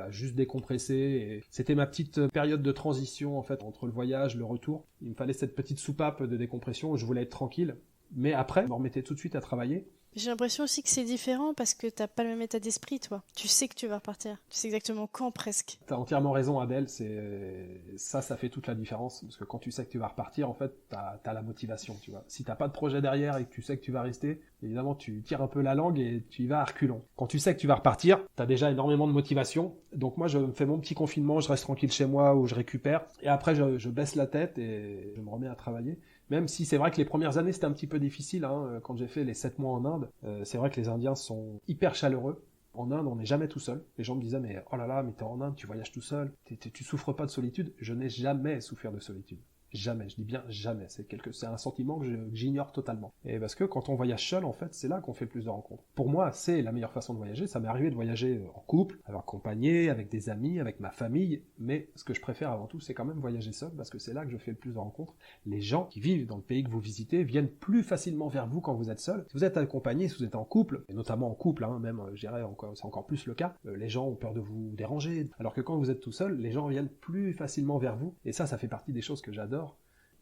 juste décompresser. Et c'était ma petite période de transition en fait entre le voyage, le retour. Il me fallait cette petite soupape de décompression où je voulais être tranquille. Mais après, je me remettais tout de suite à travailler. J'ai l'impression aussi que c'est différent parce que t'as pas le même état d'esprit, toi. Tu sais que tu vas repartir. Tu sais exactement quand, presque. T'as entièrement raison, Adèle. Ça fait toute la différence. Parce que quand tu sais que tu vas repartir, en fait, t'as la motivation, tu vois. Si t'as pas de projet derrière et que tu sais que tu vas rester, évidemment, tu tires un peu la langue et tu y vas à reculons. Quand tu sais que tu vas repartir, t'as déjà énormément de motivation. Donc moi, je fais mon petit confinement, je reste tranquille chez moi où je récupère. Et après, je baisse la tête et je me remets à travailler. Même si c'est vrai que les premières années c'était un petit peu difficile, quand j'ai fait les 7 mois en Inde, c'est vrai que les Indiens sont hyper chaleureux. En Inde, on n'est jamais tout seul. Les gens me disaient, mais oh là là, mais t'es en Inde, tu voyages tout seul, tu souffres pas de solitude. Je n'ai jamais souffert de solitude. Jamais, je dis bien jamais. C'est un sentiment que j'ignore totalement. Et parce que quand on voyage seul, en fait, c'est là qu'on fait le plus de rencontres. Pour moi, c'est la meilleure façon de voyager. Ça m'est arrivé de voyager en couple, accompagné, avec des amis, avec ma famille. Mais ce que je préfère avant tout, c'est quand même voyager seul parce que c'est là que je fais le plus de rencontres. Les gens qui vivent dans le pays que vous visitez viennent plus facilement vers vous quand vous êtes seul. Si vous êtes accompagné, si vous êtes en couple, et notamment en couple, même, je dirais, c'est encore plus le cas, les gens ont peur de vous déranger. Alors que quand vous êtes tout seul, les gens viennent plus facilement vers vous. Et ça fait partie des choses que j'adore.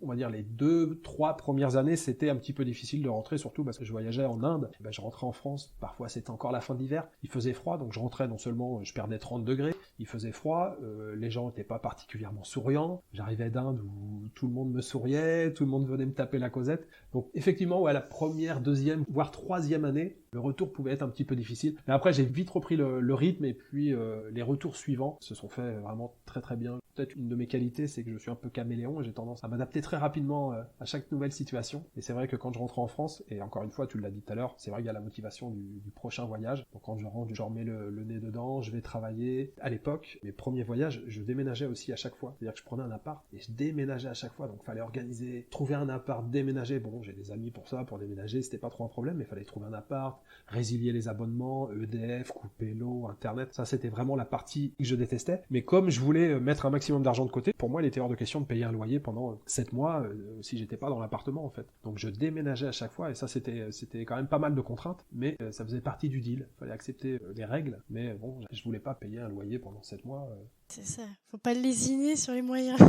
On va dire les 2-3 premières années, c'était un petit peu difficile de rentrer, surtout parce que je voyageais en Inde. Je rentrais en France, parfois c'était encore la fin de l'hiver, il faisait froid, donc je rentrais, non seulement je perdais 30 degrés, il faisait froid, les gens n'étaient pas particulièrement souriants. J'arrivais d'Inde où tout le monde me souriait, tout le monde venait me taper la causette. Donc effectivement, la première, deuxième, voire troisième année, le retour pouvait être un petit peu difficile. Mais après, j'ai vite repris le rythme et puis les retours suivants se sont faits vraiment très très bien. Peut-être une de mes qualités, c'est que je suis un peu caméléon et j'ai tendance à m'adapter très rapidement à chaque nouvelle situation. Et c'est vrai que quand je rentre en France, et encore une fois, tu l'as dit tout à l'heure, c'est vrai qu'il y a la motivation du prochain voyage. Donc quand je rentre, je remets le nez dedans, je vais travailler. À l'époque, mes premiers voyages, je déménageais aussi à chaque fois. C'est-à-dire que je prenais un appart et je déménageais à chaque fois. Donc il fallait organiser, trouver un appart, déménager. Bon, j'ai des amis pour ça, pour déménager, c'était pas trop un problème, mais il fallait trouver un appart, résilier les abonnements, EDF, couper l'eau, Internet. Ça, c'était vraiment la partie que je détestais. Mais comme je voulais mettre un maximum d'argent de côté, pour moi, il était hors de question de payer un loyer pendant 7 mois si j'étais pas dans l'appartement, en fait. Donc je déménageais à chaque fois et ça, c'était quand même pas mal de contraintes, mais ça faisait partie du deal. Il fallait accepter les règles, mais bon, je voulais pas payer un loyer pendant 7 mois. C'est ça, faut pas lésiner sur les moyens.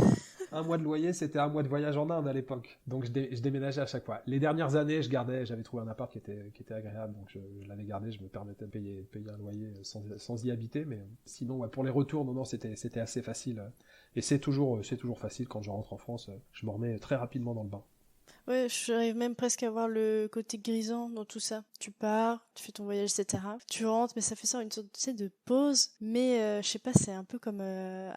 Un mois de loyer, c'était un mois de voyage en Inde à l'époque. Donc je déménageais à chaque fois. Les dernières années, j'avais trouvé un appart qui était agréable, donc je l'avais gardé, je me permettais de payer un loyer sans y habiter, mais sinon, ouais, pour les retours, non, c'était assez facile. Et c'est toujours facile quand je rentre en France, je me remets très rapidement dans le bain. Ouais, j'arrive même presque à voir le côté grisant dans tout ça. Tu pars, tu fais ton voyage, etc. Tu rentres, mais ça fait ça une sorte, tu sais, de pause. Mais je sais pas, c'est un peu comme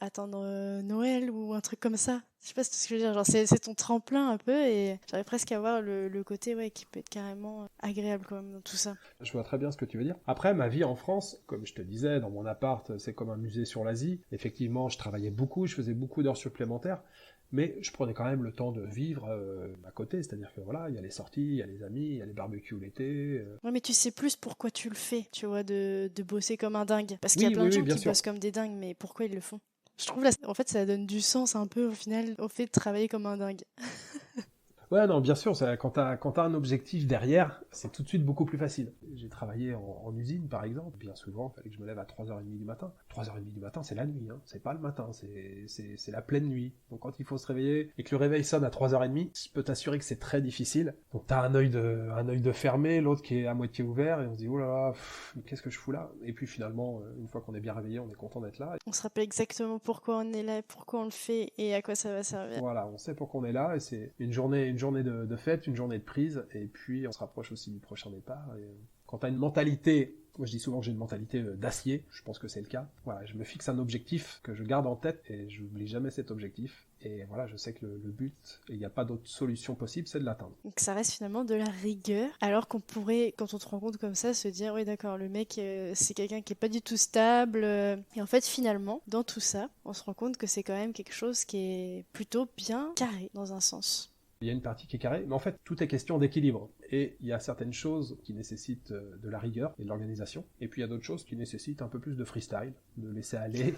attendre Noël ou un truc comme ça. Je sais pas ce que je veux dire. Genre, c'est ton tremplin un peu, et j'arrive presque à voir le côté, ouais, qui peut être carrément agréable quand même dans tout ça. Je vois très bien ce que tu veux dire. Après, ma vie en France, comme je te disais, dans mon appart, c'est comme un musée sur l'Asie. Effectivement, je travaillais beaucoup, je faisais beaucoup d'heures supplémentaires. Mais je prenais quand même le temps de vivre à côté, c'est-à-dire que voilà, il y a les sorties, il y a les amis, il y a les barbecues l'été. Ouais, mais tu sais plus pourquoi tu le fais, tu vois, de bosser comme un dingue. Parce qu'il y a Oui, plein oui, de oui, gens bien qui sûr. bossent comme des dingues, mais pourquoi ils le font? Je trouve là, en fait, ça donne du sens un peu au final au fait de travailler comme un dingue. Ouais, non, bien sûr, quand t'as un objectif derrière, c'est tout de suite beaucoup plus facile. J'ai travaillé en usine, par exemple. Bien souvent, il fallait que je me lève à 3h30 du matin. 3h30 du matin, c'est la nuit, hein. C'est pas le matin, c'est la pleine nuit. Donc quand il faut se réveiller et que le réveil sonne à 3h30, je peux t'assurer que c'est très difficile. Donc t'as un œil de fermé, l'autre qui est à moitié ouvert, et on se dit, oh là là, qu'est-ce que je fous là? Et puis finalement, une fois qu'on est bien réveillé, on est content d'être là. On se rappelle exactement pourquoi on est là, pourquoi on le fait et à quoi ça va servir. Voilà, on sait pourquoi on est là, et c'est une journée de fête, une journée de prise, et puis on se rapproche aussi du prochain départ. Et quand t'as une mentalité, moi je dis souvent que j'ai une mentalité d'acier, je pense que c'est le cas. Voilà, je me fixe un objectif que je garde en tête, et je n'oublie jamais cet objectif. Et voilà, je sais que le but, et il n'y a pas d'autre solution possible, c'est de l'atteindre. Donc ça reste finalement de la rigueur, alors qu'on pourrait, quand on te rend compte comme ça, se dire, oui d'accord, le mec, c'est quelqu'un qui est pas du tout stable. Et en fait, finalement, dans tout ça, on se rend compte que c'est quand même quelque chose qui est plutôt bien carré, dans un sens. Il y a une partie qui est carrée, mais en fait, tout est question d'équilibre. Et il y a certaines choses qui nécessitent de la rigueur et de l'organisation, et puis il y a d'autres choses qui nécessitent un peu plus de freestyle, de laisser aller.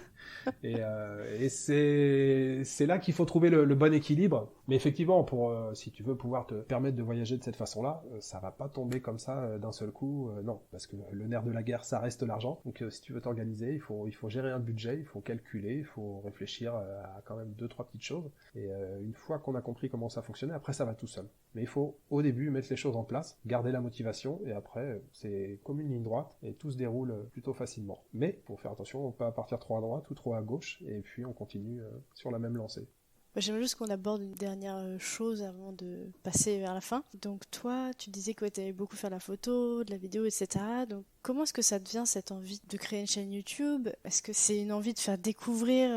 Et c'est là qu'il faut trouver le bon équilibre. Mais effectivement, si tu veux pouvoir te permettre de voyager de cette façon-là, ça va pas tomber comme ça d'un seul coup, non. Parce que le nerf de la guerre, ça reste l'argent. Donc si tu veux t'organiser, il faut gérer un budget, il faut calculer, il faut réfléchir à quand même 2-3 petites choses. Et une fois qu'on a compris comment ça fonctionnait, après ça va tout seul. Mais il faut au début mettre les choses en place, garder la motivation, et après c'est comme une ligne droite, et tout se déroule plutôt facilement. Mais il faut faire attention, on peut pas partir trop à droite ou trop à gauche, et puis on continue sur la même lancée. J'aimerais juste qu'on aborde une dernière chose avant de passer vers la fin. Donc toi, tu disais que tu aimais beaucoup faire la photo, de la vidéo, etc. Donc comment est-ce que ça devient cette envie de créer une chaîne YouTube? Est-ce que c'est une envie de faire découvrir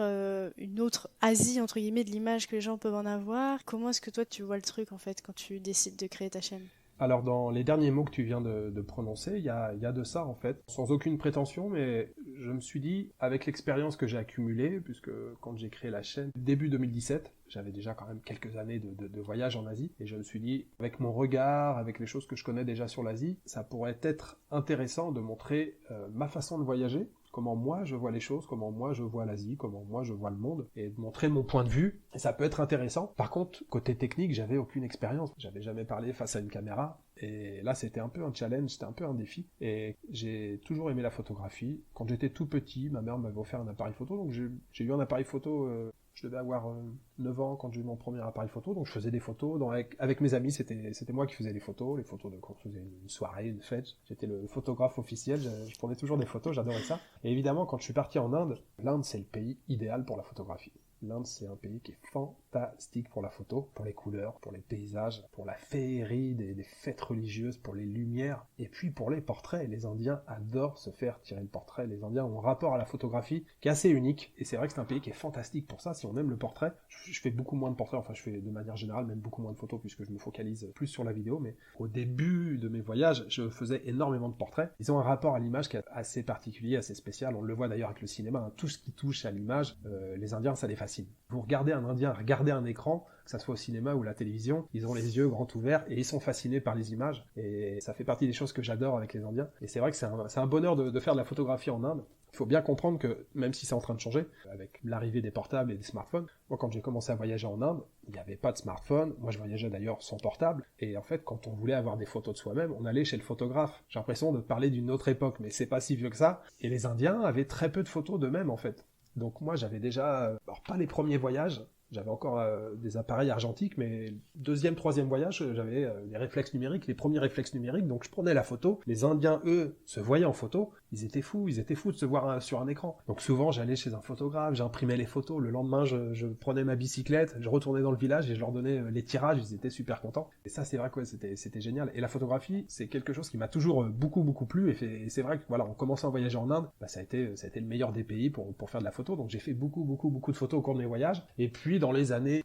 une autre Asie, entre guillemets, de l'image que les gens peuvent en avoir? Comment est-ce que toi tu vois le truc en fait quand tu décides de créer ta chaîne? Alors dans les derniers mots que tu viens de prononcer, il y a de ça en fait, sans aucune prétention, mais je me suis dit, avec l'expérience que j'ai accumulée, puisque quand j'ai créé la chaîne, début 2017, j'avais déjà quand même quelques années de voyage en Asie, et je me suis dit, avec mon regard, avec les choses que je connais déjà sur l'Asie, ça pourrait être intéressant de montrer ma façon de voyager, comment moi je vois les choses, comment moi je vois l'Asie, comment moi je vois le monde, et de montrer mon point de vue, et ça peut être intéressant. Par contre, côté technique, j'avais aucune expérience, j'avais jamais parlé face à une caméra, et là c'était un peu un challenge, c'était un peu un défi, et j'ai toujours aimé la photographie. Quand j'étais tout petit, ma mère m'avait offert un appareil photo, donc j'ai eu un appareil photo, je devais avoir 9 ans quand j'ai eu mon premier appareil photo, donc je faisais des photos, avec mes amis, c'était moi qui faisais les photos de quand on faisait une soirée, une fête, j'étais le photographe officiel, je prenais toujours des photos, j'adorais ça. Et évidemment, quand je suis parti en Inde, l'Inde c'est le pays idéal pour la photographie. L'Inde, c'est un pays qui est fantastique pour la photo, pour les couleurs, pour les paysages, pour la féerie des fêtes religieuses, pour les lumières, et puis pour les portraits. Les Indiens adorent se faire tirer le portrait. Les Indiens ont un rapport à la photographie qui est assez unique, et c'est vrai que c'est un pays qui est fantastique pour ça. Si on aime le portrait, je fais beaucoup moins de portraits, enfin je fais de manière générale même beaucoup moins de photos, puisque je me focalise plus sur la vidéo, mais au début de mes voyages, je faisais énormément de portraits. Ils ont un rapport à l'image qui est assez particulier, assez spécial. On le voit d'ailleurs avec le cinéma, hein. Tout ce qui touche à l'image, les Indiens, ça les fascine. Vous regardez un Indien regarder un écran, que ça soit au cinéma ou à la télévision, ils ont les yeux grands ouverts et ils sont fascinés par les images. Et ça fait partie des choses que j'adore avec les Indiens. Et c'est vrai que c'est un bonheur de faire de la photographie en Inde. Il faut bien comprendre que, même si c'est en train de changer, avec l'arrivée des portables et des smartphones, moi quand j'ai commencé à voyager en Inde, il n'y avait pas de smartphone, moi je voyageais d'ailleurs sans portable, et en fait quand on voulait avoir des photos de soi-même, on allait chez le photographe. J'ai l'impression de parler d'une autre époque, mais c'est pas si vieux que ça, et les Indiens avaient très peu de photos d'eux-mêmes en fait. Donc moi j'avais déjà, alors pas les premiers voyages, j'avais encore des appareils argentiques, mais deuxième, troisième voyage, j'avais les réflexes numériques, les premiers réflexes numériques, donc je prenais la photo. Les Indiens, eux, se voyaient en photo, ils étaient fous de se voir sur un écran. Donc souvent, j'allais chez un photographe, j'imprimais les photos, le lendemain, je prenais ma bicyclette, je retournais dans le village et je leur donnais les tirages, ils étaient super contents. Et ça, c'est vrai que c'était génial. Et la photographie, c'est quelque chose qui m'a toujours beaucoup plu, et c'est vrai que voilà, en commençant à voyager en Inde, ça a été le meilleur des pays pour faire de la photo, donc j'ai fait beaucoup de photos au cours de mes voyages. Et puis, dans les années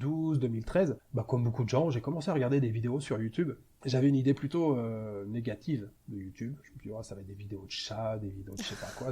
2012-2013, comme beaucoup de gens, j'ai commencé à regarder des vidéos sur YouTube. J'avais une idée plutôt négative de YouTube. Je me suis dit, ça va être des vidéos de chats, des vidéos de je sais pas quoi.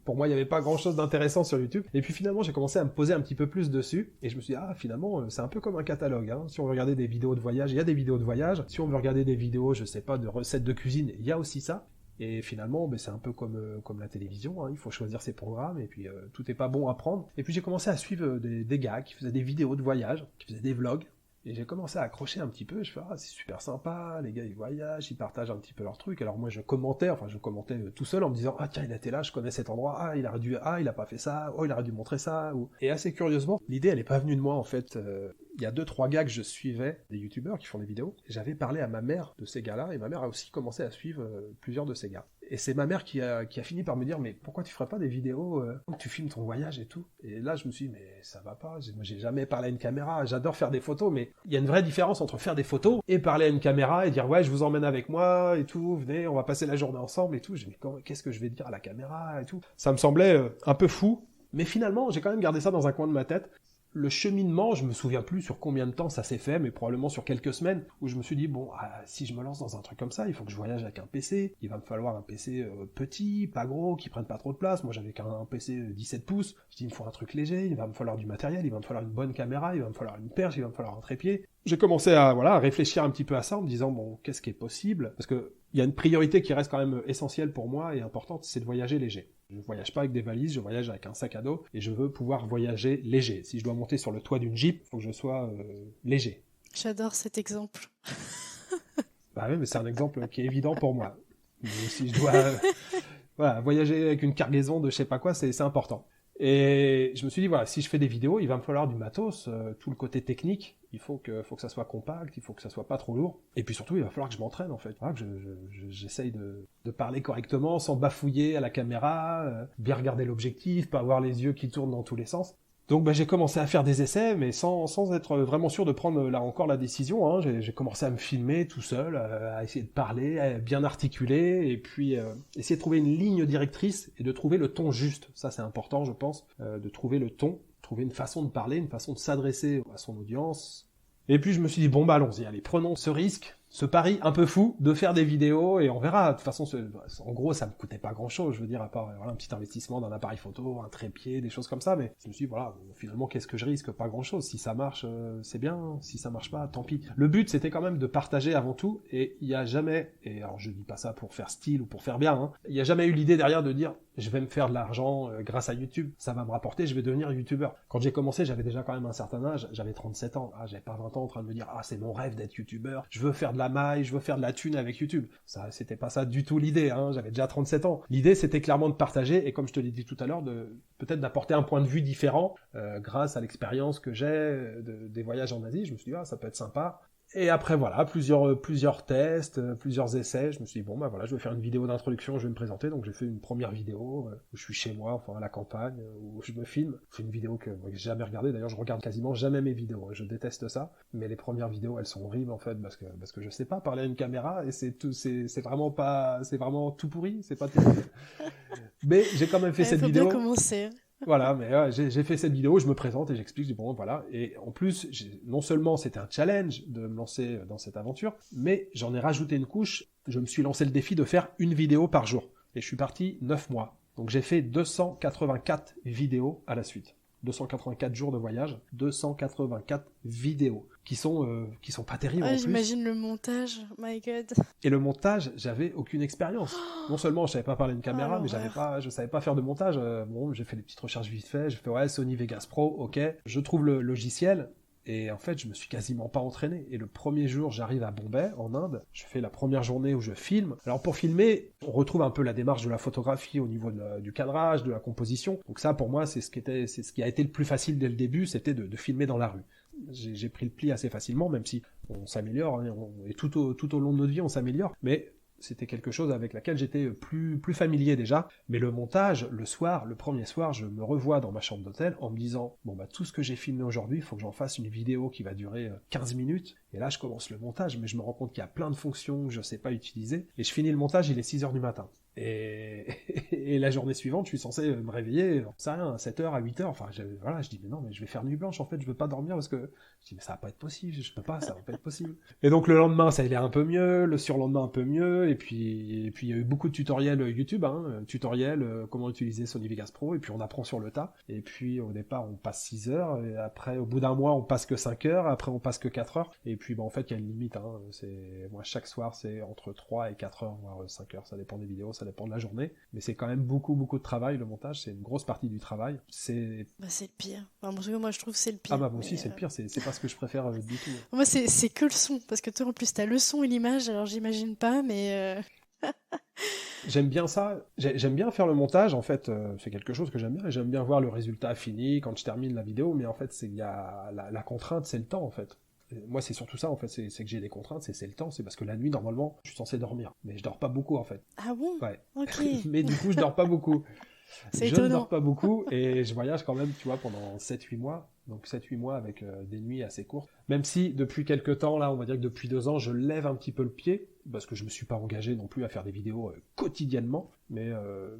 Pour moi, il n'y avait pas grand-chose d'intéressant sur YouTube. Et puis finalement, j'ai commencé à me poser un petit peu plus dessus. Et je me suis dit, finalement, c'est un peu comme un catalogue. Hein. Si on veut regarder des vidéos de voyage, il y a des vidéos de voyage. Si on veut regarder des vidéos, je sais pas, de recettes de cuisine, il y a aussi ça. Et finalement, c'est un peu comme la télévision, hein. Il faut choisir ses programmes, et puis tout n'est pas bon à prendre. Et puis j'ai commencé à suivre des gars qui faisaient des vidéos de voyage, qui faisaient des vlogs, et j'ai commencé à accrocher un petit peu, je fais c'est super sympa, les gars ils voyagent, ils partagent un petit peu leurs trucs. Alors moi je commentais tout seul en me disant tiens il était là, je connais cet endroit, il a pas fait ça, il aurait dû montrer ça. Et assez curieusement, l'idée elle est pas venue de moi en fait. Il y a 2-3 gars que je suivais, des youtubeurs qui font des vidéos, et j'avais parlé à ma mère de ces gars-là, et ma mère a aussi commencé à suivre plusieurs de ces gars. Et c'est ma mère qui a fini par me dire mais pourquoi tu ferais pas des vidéos où tu filmes ton voyage et tout. Et là je me suis dit mais ça va pas, moi j'ai jamais parlé à une caméra, j'adore faire des photos, mais il y a une vraie différence entre faire des photos et parler à une caméra et dire ouais je vous emmène avec moi et tout, venez on va passer la journée ensemble et tout. J'ai dit mais qu'est-ce que je vais dire à la caméra et tout. Ça me semblait un peu fou, mais finalement j'ai quand même gardé ça dans un coin de ma tête. Le cheminement, je me souviens plus sur combien de temps ça s'est fait, mais probablement sur quelques semaines, où je me suis dit, si je me lance dans un truc comme ça, il faut que je voyage avec un PC, il va me falloir un PC petit, pas gros, qui prenne pas trop de place. Moi j'avais qu'un PC 17 pouces, je dis il me faut un truc léger, il va me falloir du matériel, il va me falloir une bonne caméra, il va me falloir une perche, il va me falloir un trépied. J'ai commencé à réfléchir un petit peu à ça en me disant qu'est-ce qui est possible, parce que il y a une priorité qui reste quand même essentielle pour moi et importante, c'est de voyager léger. Je ne voyage pas avec des valises, je voyage avec un sac à dos et je veux pouvoir voyager léger. Si je dois monter sur le toit d'une Jeep, il faut que je sois léger. J'adore cet exemple. Oui, mais c'est un exemple qui est évident pour moi. Mais si je dois voyager avec une cargaison de je sais pas quoi, c'est important. Et je me suis dit, si je fais des vidéos, il va me falloir du matos, tout le côté technique, il faut que ça soit compact, il faut que ça soit pas trop lourd. Et puis surtout, il va falloir que je m'entraîne en fait. Que j'essaye de parler correctement, sans bafouiller à la caméra, bien regarder l'objectif, pas avoir les yeux qui tournent dans tous les sens. Donc j'ai commencé à faire des essais, mais sans être vraiment sûr de prendre là encore la décision. Hein. J'ai commencé à me filmer tout seul, à essayer de parler, à bien articuler, et puis essayer de trouver une ligne directrice et de trouver le ton juste. Ça c'est important, je pense, de trouver le ton, trouver une façon de parler, une façon de s'adresser à son audience. Et puis je me suis dit allons-y, allez, prenons ce risque, ce pari un peu fou de faire des vidéos et on verra. De toute façon, en gros, ça me coûtait pas grand-chose, je veux dire, à part un petit investissement d'un appareil photo, un trépied, des choses comme ça. Mais je me suis dit, finalement, qu'est-ce que je risque? Pas grand-chose. Si ça marche, c'est bien. Si ça marche pas, tant pis. Le but, c'était quand même de partager avant tout. Et il y a jamais, et alors je dis pas ça pour faire style ou pour faire bien, hein, il y a jamais eu l'idée derrière de dire, je vais me faire de l'argent grâce à YouTube. Ça va me rapporter, je vais devenir youtubeur. Quand j'ai commencé, j'avais déjà quand même un certain âge. J'avais 37 ans. J'avais pas 20 ans en train de me dire, c'est mon rêve d'être youtubeur. Je veux faire de la maille, je veux faire de la thune avec YouTube. Ça, c'était pas ça du tout l'idée, hein. J'avais déjà 37 ans. L'idée, c'était clairement de partager, et comme je te l'ai dit tout à l'heure, peut-être d'apporter un point de vue différent, grâce à l'expérience que j'ai des voyages en Asie. Je me suis dit, ça peut être sympa. Et après, plusieurs tests, plusieurs essais. Je me suis dit, je vais faire une vidéo d'introduction, je vais me présenter. Donc, j'ai fait une première vidéo où je suis chez moi, à la campagne, où je me filme. C'est une vidéo que j'ai jamais regardée. D'ailleurs, je regarde quasiment jamais mes vidéos. Je déteste ça. Mais les premières vidéos, elles sont horribles, en fait, parce que je sais pas parler à une caméra et c'est vraiment tout pourri. C'est pas terrible. Mais j'ai quand même fait cette vidéo. Faut bien commencer. Mais j'ai fait cette vidéo, je me présente et j'explique, je dis et en plus, non seulement c'était un challenge de me lancer dans cette aventure, mais j'en ai rajouté une couche, je me suis lancé le défi de faire une vidéo par jour, et je suis parti 9 mois, donc j'ai fait 284 vidéos à la suite. 284 jours de voyage, 284 vidéos qui sont pas terribles en plus. J'imagine le montage, my god. Et le montage, j'avais aucune expérience. Non seulement je savais pas parler une caméra, mais je savais pas faire de montage. Bon, j'ai fait des petites recherches vite fait, j'ai fait ouais, Sony Vegas Pro, ok. Je trouve le logiciel. Et en fait, je me suis quasiment pas entraîné. Et le premier jour, j'arrive à Bombay, en Inde. Je fais la première journée où je filme. Alors pour filmer, on retrouve un peu la démarche de la photographie au niveau du cadrage, de la composition. Donc ça, pour moi, c'est ce qui a été le plus facile dès le début, c'était de filmer dans la rue. J'ai pris le pli assez facilement, même si on s'améliore, hein, et tout au long de notre vie, on s'améliore. Mais c'était quelque chose avec laquelle j'étais plus familier déjà. Mais le montage, le premier soir, je me revois dans ma chambre d'hôtel en me disant, bon bah tout ce que j'ai filmé aujourd'hui, il faut que j'en fasse une vidéo qui va durer 15 minutes. Et là, je commence le montage, mais je me rends compte qu'il y a plein de fonctions que je sais pas utiliser. Et je finis le montage, il est 6h du matin. Et la journée suivante, je suis censé me réveiller, ça rien, à 7h, à 8h, enfin, je dis, mais non, mais je vais faire nuit blanche, en fait, je veux pas dormir parce que, je dis, mais ça va pas être possible, je peux pas, ça va pas être possible. Et donc, le lendemain, ça allait un peu mieux, le surlendemain, un peu mieux, et puis, il y a eu beaucoup de tutoriels YouTube, comment utiliser Sony Vegas Pro, et puis on apprend sur le tas, et puis, au départ, on passe 6 heures, et après, au bout d'un mois, on passe que 5 heures, après, on passe que 4 heures, et puis, en fait, il y a une limite, moi, chaque soir, c'est entre 3 et 4 heures, voire 5 heures, ça dépend des vidéos, ça dépend de la journée, mais c'est quand même beaucoup de travail, le montage, c'est une grosse partie du travail. C'est le pire. Enfin, parce que moi je trouve que c'est le pire. Ah bah moi aussi c'est le pire, c'est pas ce que je préfère du tout. Moi c'est que le son, parce que toi en plus t'as le son et l'image, alors j'imagine pas, mais... J'aime bien ça, j'aime bien faire le montage, en fait, c'est quelque chose que j'aime bien, et j'aime bien voir le résultat fini quand je termine la vidéo, mais en fait, il y a la contrainte, c'est le temps, en fait. Moi, c'est surtout ça, en fait, c'est que j'ai des contraintes, c'est le temps, c'est parce que la nuit, normalement, je suis censé dormir, mais je dors pas beaucoup, en fait. Ah bon? Ouais. Ok. Mais du coup, je dors pas beaucoup. C'est Je étonnant. ne dors pas beaucoup, et je voyage quand même, tu vois, pendant 7-8 mois, donc 7-8 mois avec des nuits assez courtes. Même si, depuis quelques temps, là, on va dire que depuis 2 ans, je lève un petit peu le pied, parce que je me suis pas engagé non plus à faire des vidéos quotidiennement, mais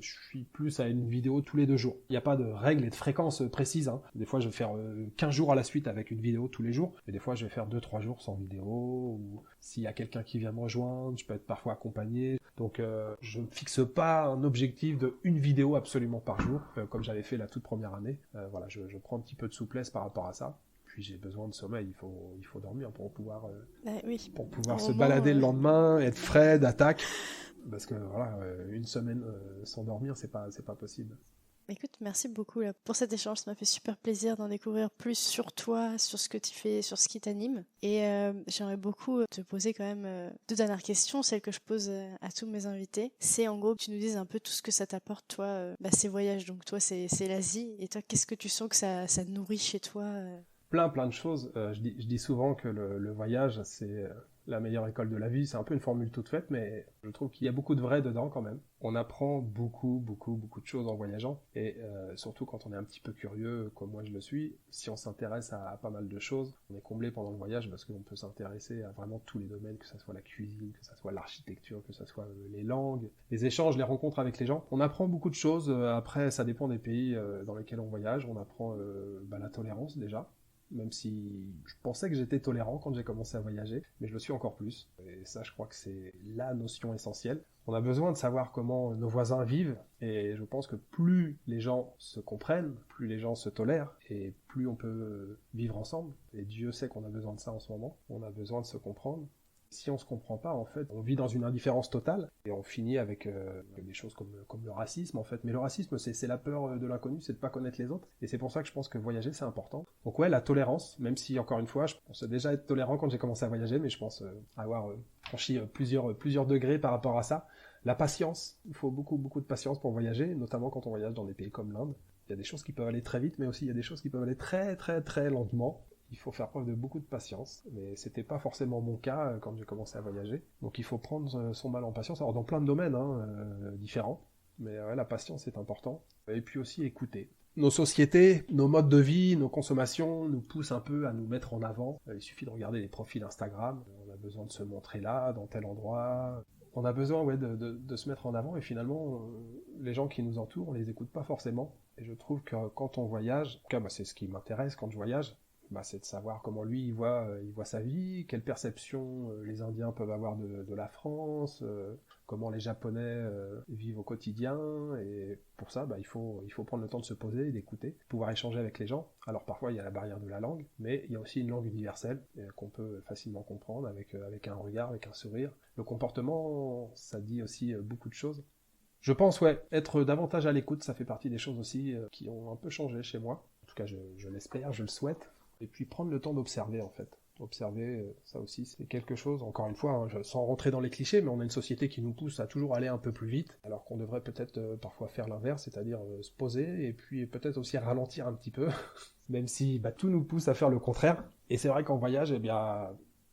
je suis plus à une vidéo tous les 2 jours. Il n'y a pas de règles et de fréquences précises, hein. Des fois, je vais faire 15 jours à la suite avec une vidéo tous les jours, et des fois, je vais faire 2-3 jours sans vidéo, ou s'il y a quelqu'un qui vient me rejoindre, je peux être parfois accompagné. Donc, je ne fixe pas un objectif de une vidéo absolument par jour, comme j'avais fait la toute première année. Voilà, je prends un petit peu de souplesse par rapport à ça. Puis j'ai besoin de sommeil, il faut dormir pour pouvoir, se balader le lendemain, être frais, d'attaque. Parce que voilà, une semaine sans dormir, c'est pas possible. Écoute, merci beaucoup là, pour cet échange, ça m'a fait super plaisir d'en découvrir plus sur toi, sur ce que tu fais, sur ce qui t'anime. Et j'aimerais beaucoup te poser quand même 2 dernières questions, celles que je pose à tous mes invités. C'est en gros que tu nous dises un peu tout ce que ça t'apporte, toi, ces voyages. Donc toi, c'est l'Asie. Et toi, qu'est-ce que tu sens que ça nourrit chez toi Plein de choses. Je dis souvent que le voyage, c'est la meilleure école de la vie. C'est un peu une formule toute faite, mais je trouve qu'il y a beaucoup de vrai dedans quand même. On apprend beaucoup de choses en voyageant, et surtout quand on est un petit peu curieux, comme moi je le suis, si on s'intéresse à pas mal de choses, on est comblé pendant le voyage parce qu'on peut s'intéresser à vraiment tous les domaines, que ce soit la cuisine, que ce soit l'architecture, que ce soit les langues, les échanges, les rencontres avec les gens. On apprend beaucoup de choses. Après, ça dépend des pays dans lesquels on voyage. On apprend la tolérance déjà. Même si je pensais que j'étais tolérant quand j'ai commencé à voyager, mais je le suis encore plus. Et ça, je crois que c'est la notion essentielle. On a besoin de savoir comment nos voisins vivent, et je pense que plus les gens se comprennent, plus les gens se tolèrent, et plus on peut vivre ensemble. Et Dieu sait qu'on a besoin de ça en ce moment. On a besoin de se comprendre. Si on se comprend pas, en fait, on vit dans une indifférence totale, et on finit avec des choses comme le racisme, en fait. Mais le racisme, c'est la peur de l'inconnu, c'est de pas connaître les autres, et c'est pour ça que je pense que voyager, c'est important. Donc ouais, la tolérance, même si, encore une fois, je pensais déjà être tolérant quand j'ai commencé à voyager, mais je pense avoir franchi plusieurs degrés par rapport à ça. La patience, il faut beaucoup de patience pour voyager, notamment quand on voyage dans des pays comme l'Inde. Il y a des choses qui peuvent aller très vite, mais aussi il y a des choses qui peuvent aller très lentement. Il faut faire preuve de beaucoup de patience, mais c'était pas forcément mon cas quand j'ai commencé à voyager. Donc il faut prendre son mal en patience, alors dans plein de domaines différents, mais la patience est important. Et puis aussi écouter. Nos sociétés, nos modes de vie, nos consommations nous poussent un peu à nous mettre en avant. Il suffit de regarder les profils Instagram, on a besoin de se montrer là, dans tel endroit. On a besoin de se mettre en avant, et finalement, les gens qui nous entourent, on les écoute pas forcément. Et je trouve que quand on voyage, en tout cas c'est ce qui m'intéresse quand je voyage, c'est de savoir comment lui il voit sa vie, quelle perception les Indiens peuvent avoir de la France, comment les Japonais vivent au quotidien, et pour ça, il faut prendre le temps de se poser et d'écouter, pouvoir échanger avec les gens. Alors parfois il y a la barrière de la langue, mais il y a aussi une langue universelle qu'on peut facilement comprendre avec un regard, avec un sourire. Le comportement, ça dit aussi beaucoup de choses. Je pense, être davantage à l'écoute, ça fait partie des choses aussi qui ont un peu changé chez moi. En tout cas, je l'espère, je le souhaite. Et puis prendre le temps d'observer, en fait. Observer, ça aussi, c'est quelque chose, encore une fois, sans rentrer dans les clichés, mais on a une société qui nous pousse à toujours aller un peu plus vite, alors qu'on devrait peut-être parfois faire l'inverse, c'est-à-dire se poser, et puis peut-être aussi ralentir un petit peu, même si tout nous pousse à faire le contraire. Et c'est vrai qu'en voyage,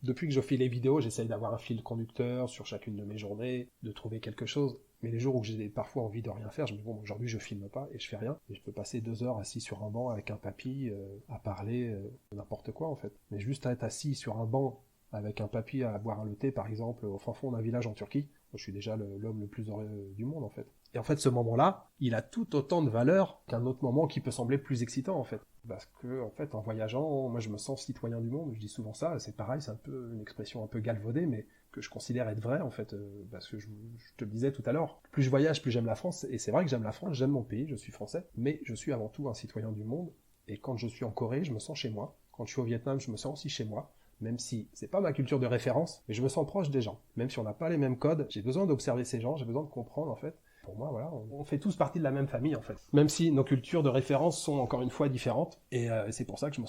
depuis que je fais les vidéos, j'essaye d'avoir un fil conducteur sur chacune de mes journées, de trouver quelque chose. Mais les jours où j'ai parfois envie de rien faire, je me dis bon, aujourd'hui je filme pas et je fais rien. Et je peux passer 2 heures assis sur un banc avec un papy à parler de n'importe quoi en fait. Mais juste à être assis sur un banc avec un papy à boire le thé par exemple au fin fond d'un village en Turquie, je suis déjà l'homme le plus heureux du monde en fait. Et en fait ce moment-là, il a tout autant de valeur qu'un autre moment qui peut sembler plus excitant en fait. Parce que en fait en voyageant, moi je me sens citoyen du monde, je dis souvent ça, c'est pareil, c'est un peu une expression un peu galvaudée, mais que je considère être vrai en fait, parce que je te le disais tout à l'heure, plus je voyage, plus j'aime la France, et c'est vrai que j'aime la France, j'aime mon pays, je suis français, mais je suis avant tout un citoyen du monde, et quand je suis en Corée, je me sens chez moi, quand je suis au Vietnam, je me sens aussi chez moi, même si c'est pas ma culture de référence, mais je me sens proche des gens, même si on n'a pas les mêmes codes, j'ai besoin d'observer ces gens, j'ai besoin de comprendre en fait. Pour moi, voilà, on fait tous partie de la même famille en fait. Même si nos cultures de référence sont encore une fois différentes, et c'est pour ça que je me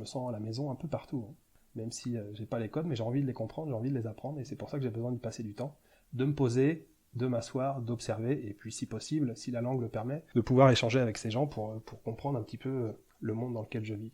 sens à la maison un peu partout. Même si j'ai pas les codes, mais j'ai envie de les comprendre, j'ai envie de les apprendre, et c'est pour ça que j'ai besoin d'y passer du temps, de me poser, de m'asseoir, d'observer, et puis si possible, si la langue le permet, de pouvoir échanger avec ces gens pour comprendre un petit peu le monde dans lequel je vis.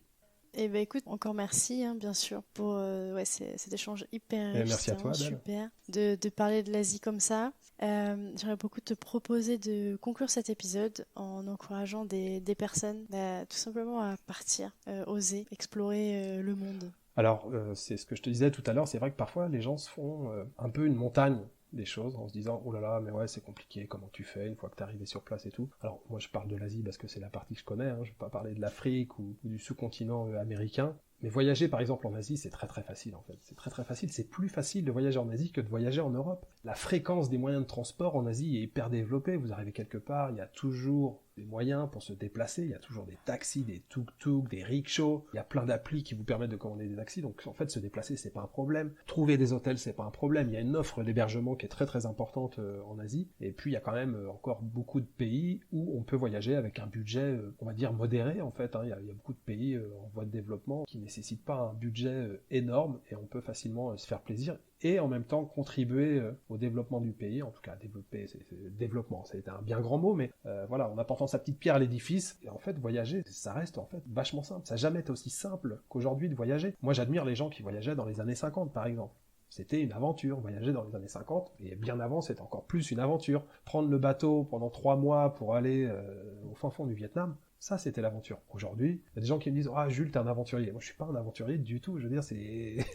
Eh ben écoute, encore merci, bien sûr, pour cet échange hyper riche. Merci à toi, Adèle. Super de parler de l'Asie comme ça. J'aimerais beaucoup te proposer de conclure cet épisode en encourageant des personnes tout simplement à partir, oser, explorer le monde. Alors, c'est ce que je te disais tout à l'heure, c'est vrai que parfois les gens se font un peu une montagne des choses en se disant oh là là mais ouais c'est compliqué, comment tu fais une fois que t'es arrivé sur place et tout. Alors moi je parle de l'Asie parce que c'est la partie que je connais, je vais pas parler de l'Afrique ou du sous-continent américain, mais voyager par exemple en Asie c'est très très facile en fait, c'est très très facile, c'est plus facile de voyager en Asie que de voyager en Europe. La fréquence des moyens de transport en Asie est hyper développée, vous arrivez quelque part, il y a toujours des moyens pour se déplacer, il y a toujours des taxis, des tuk-tuk, des rickshaws, il y a plein d'applis qui vous permettent de commander des taxis, donc en fait se déplacer c'est pas un problème, trouver des hôtels c'est pas un problème, il y a une offre d'hébergement qui est très très importante en Asie, et puis il y a quand même encore beaucoup de pays où on peut voyager avec un budget on va dire modéré en fait, il y a beaucoup de pays en voie de développement qui nécessitent pas un budget énorme, et on peut facilement se faire plaisir, et en même temps contribuer au développement du pays, en tout cas développer, c'est développement, ça a été un bien grand mot, mais voilà, en apportant sa petite pierre à l'édifice, et en fait voyager, ça reste en fait vachement simple, ça n'a jamais été aussi simple qu'aujourd'hui de voyager. Moi j'admire les gens qui voyageaient dans les années 50 par exemple, c'était une aventure, voyager dans les années 50, et bien avant c'était encore plus une aventure. Prendre le bateau pendant 3 mois pour aller au fin fond du Vietnam, ça c'était l'aventure. Aujourd'hui, il y a des gens qui me disent « Ah Jules, t'es un aventurier ». Moi je suis pas un aventurier du tout, je veux dire, il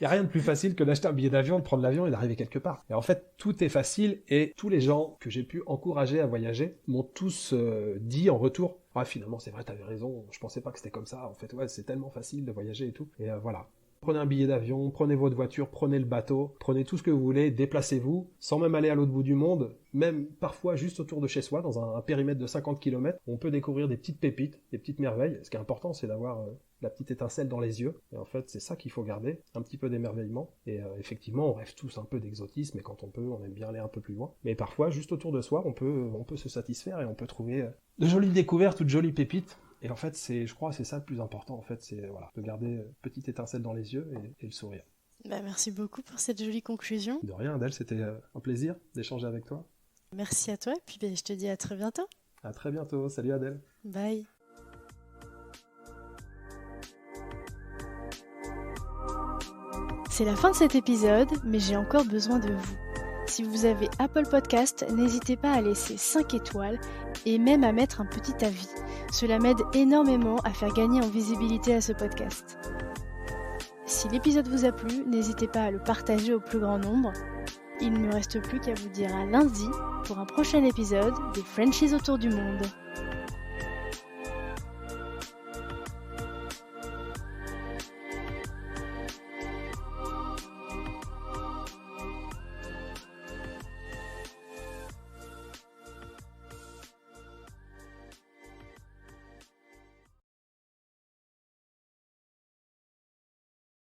y a rien de plus facile que d'acheter un billet d'avion, de prendre l'avion et d'arriver quelque part. Et en fait, tout est facile, et tous les gens que j'ai pu encourager à voyager m'ont tous dit en retour « Ah finalement c'est vrai, t'avais raison, je pensais pas que c'était comme ça, en fait ouais, c'est tellement facile de voyager et tout ». Et voilà. Prenez un billet d'avion, prenez votre voiture, prenez le bateau, prenez tout ce que vous voulez, déplacez-vous, sans même aller à l'autre bout du monde, même parfois juste autour de chez soi, dans un périmètre de 50 km, on peut découvrir des petites pépites, des petites merveilles. Ce qui est important, c'est d'avoir la petite étincelle dans les yeux, et en fait, c'est ça qu'il faut garder, un petit peu d'émerveillement, et effectivement, on rêve tous un peu d'exotisme, et quand on peut, on aime bien aller un peu plus loin, mais parfois, juste autour de soi, on peut se satisfaire, et on peut trouver de jolies découvertes ou de jolies pépites. Et en fait, je crois que c'est ça le plus important, en fait, c'est voilà, de garder une petite étincelle dans les yeux et le sourire. Merci beaucoup pour cette jolie conclusion. De rien, Adèle, c'était un plaisir d'échanger avec toi. Merci à toi, et puis je te dis à très bientôt. À très bientôt, salut Adèle. Bye. C'est la fin de cet épisode, mais j'ai encore besoin de vous. Si vous avez Apple Podcast, n'hésitez pas à laisser 5 étoiles et même à mettre un petit avis. Cela m'aide énormément à faire gagner en visibilité à ce podcast. Si l'épisode vous a plu, n'hésitez pas à le partager au plus grand nombre. Il ne me reste plus qu'à vous dire à lundi pour un prochain épisode des Frenchies autour du monde.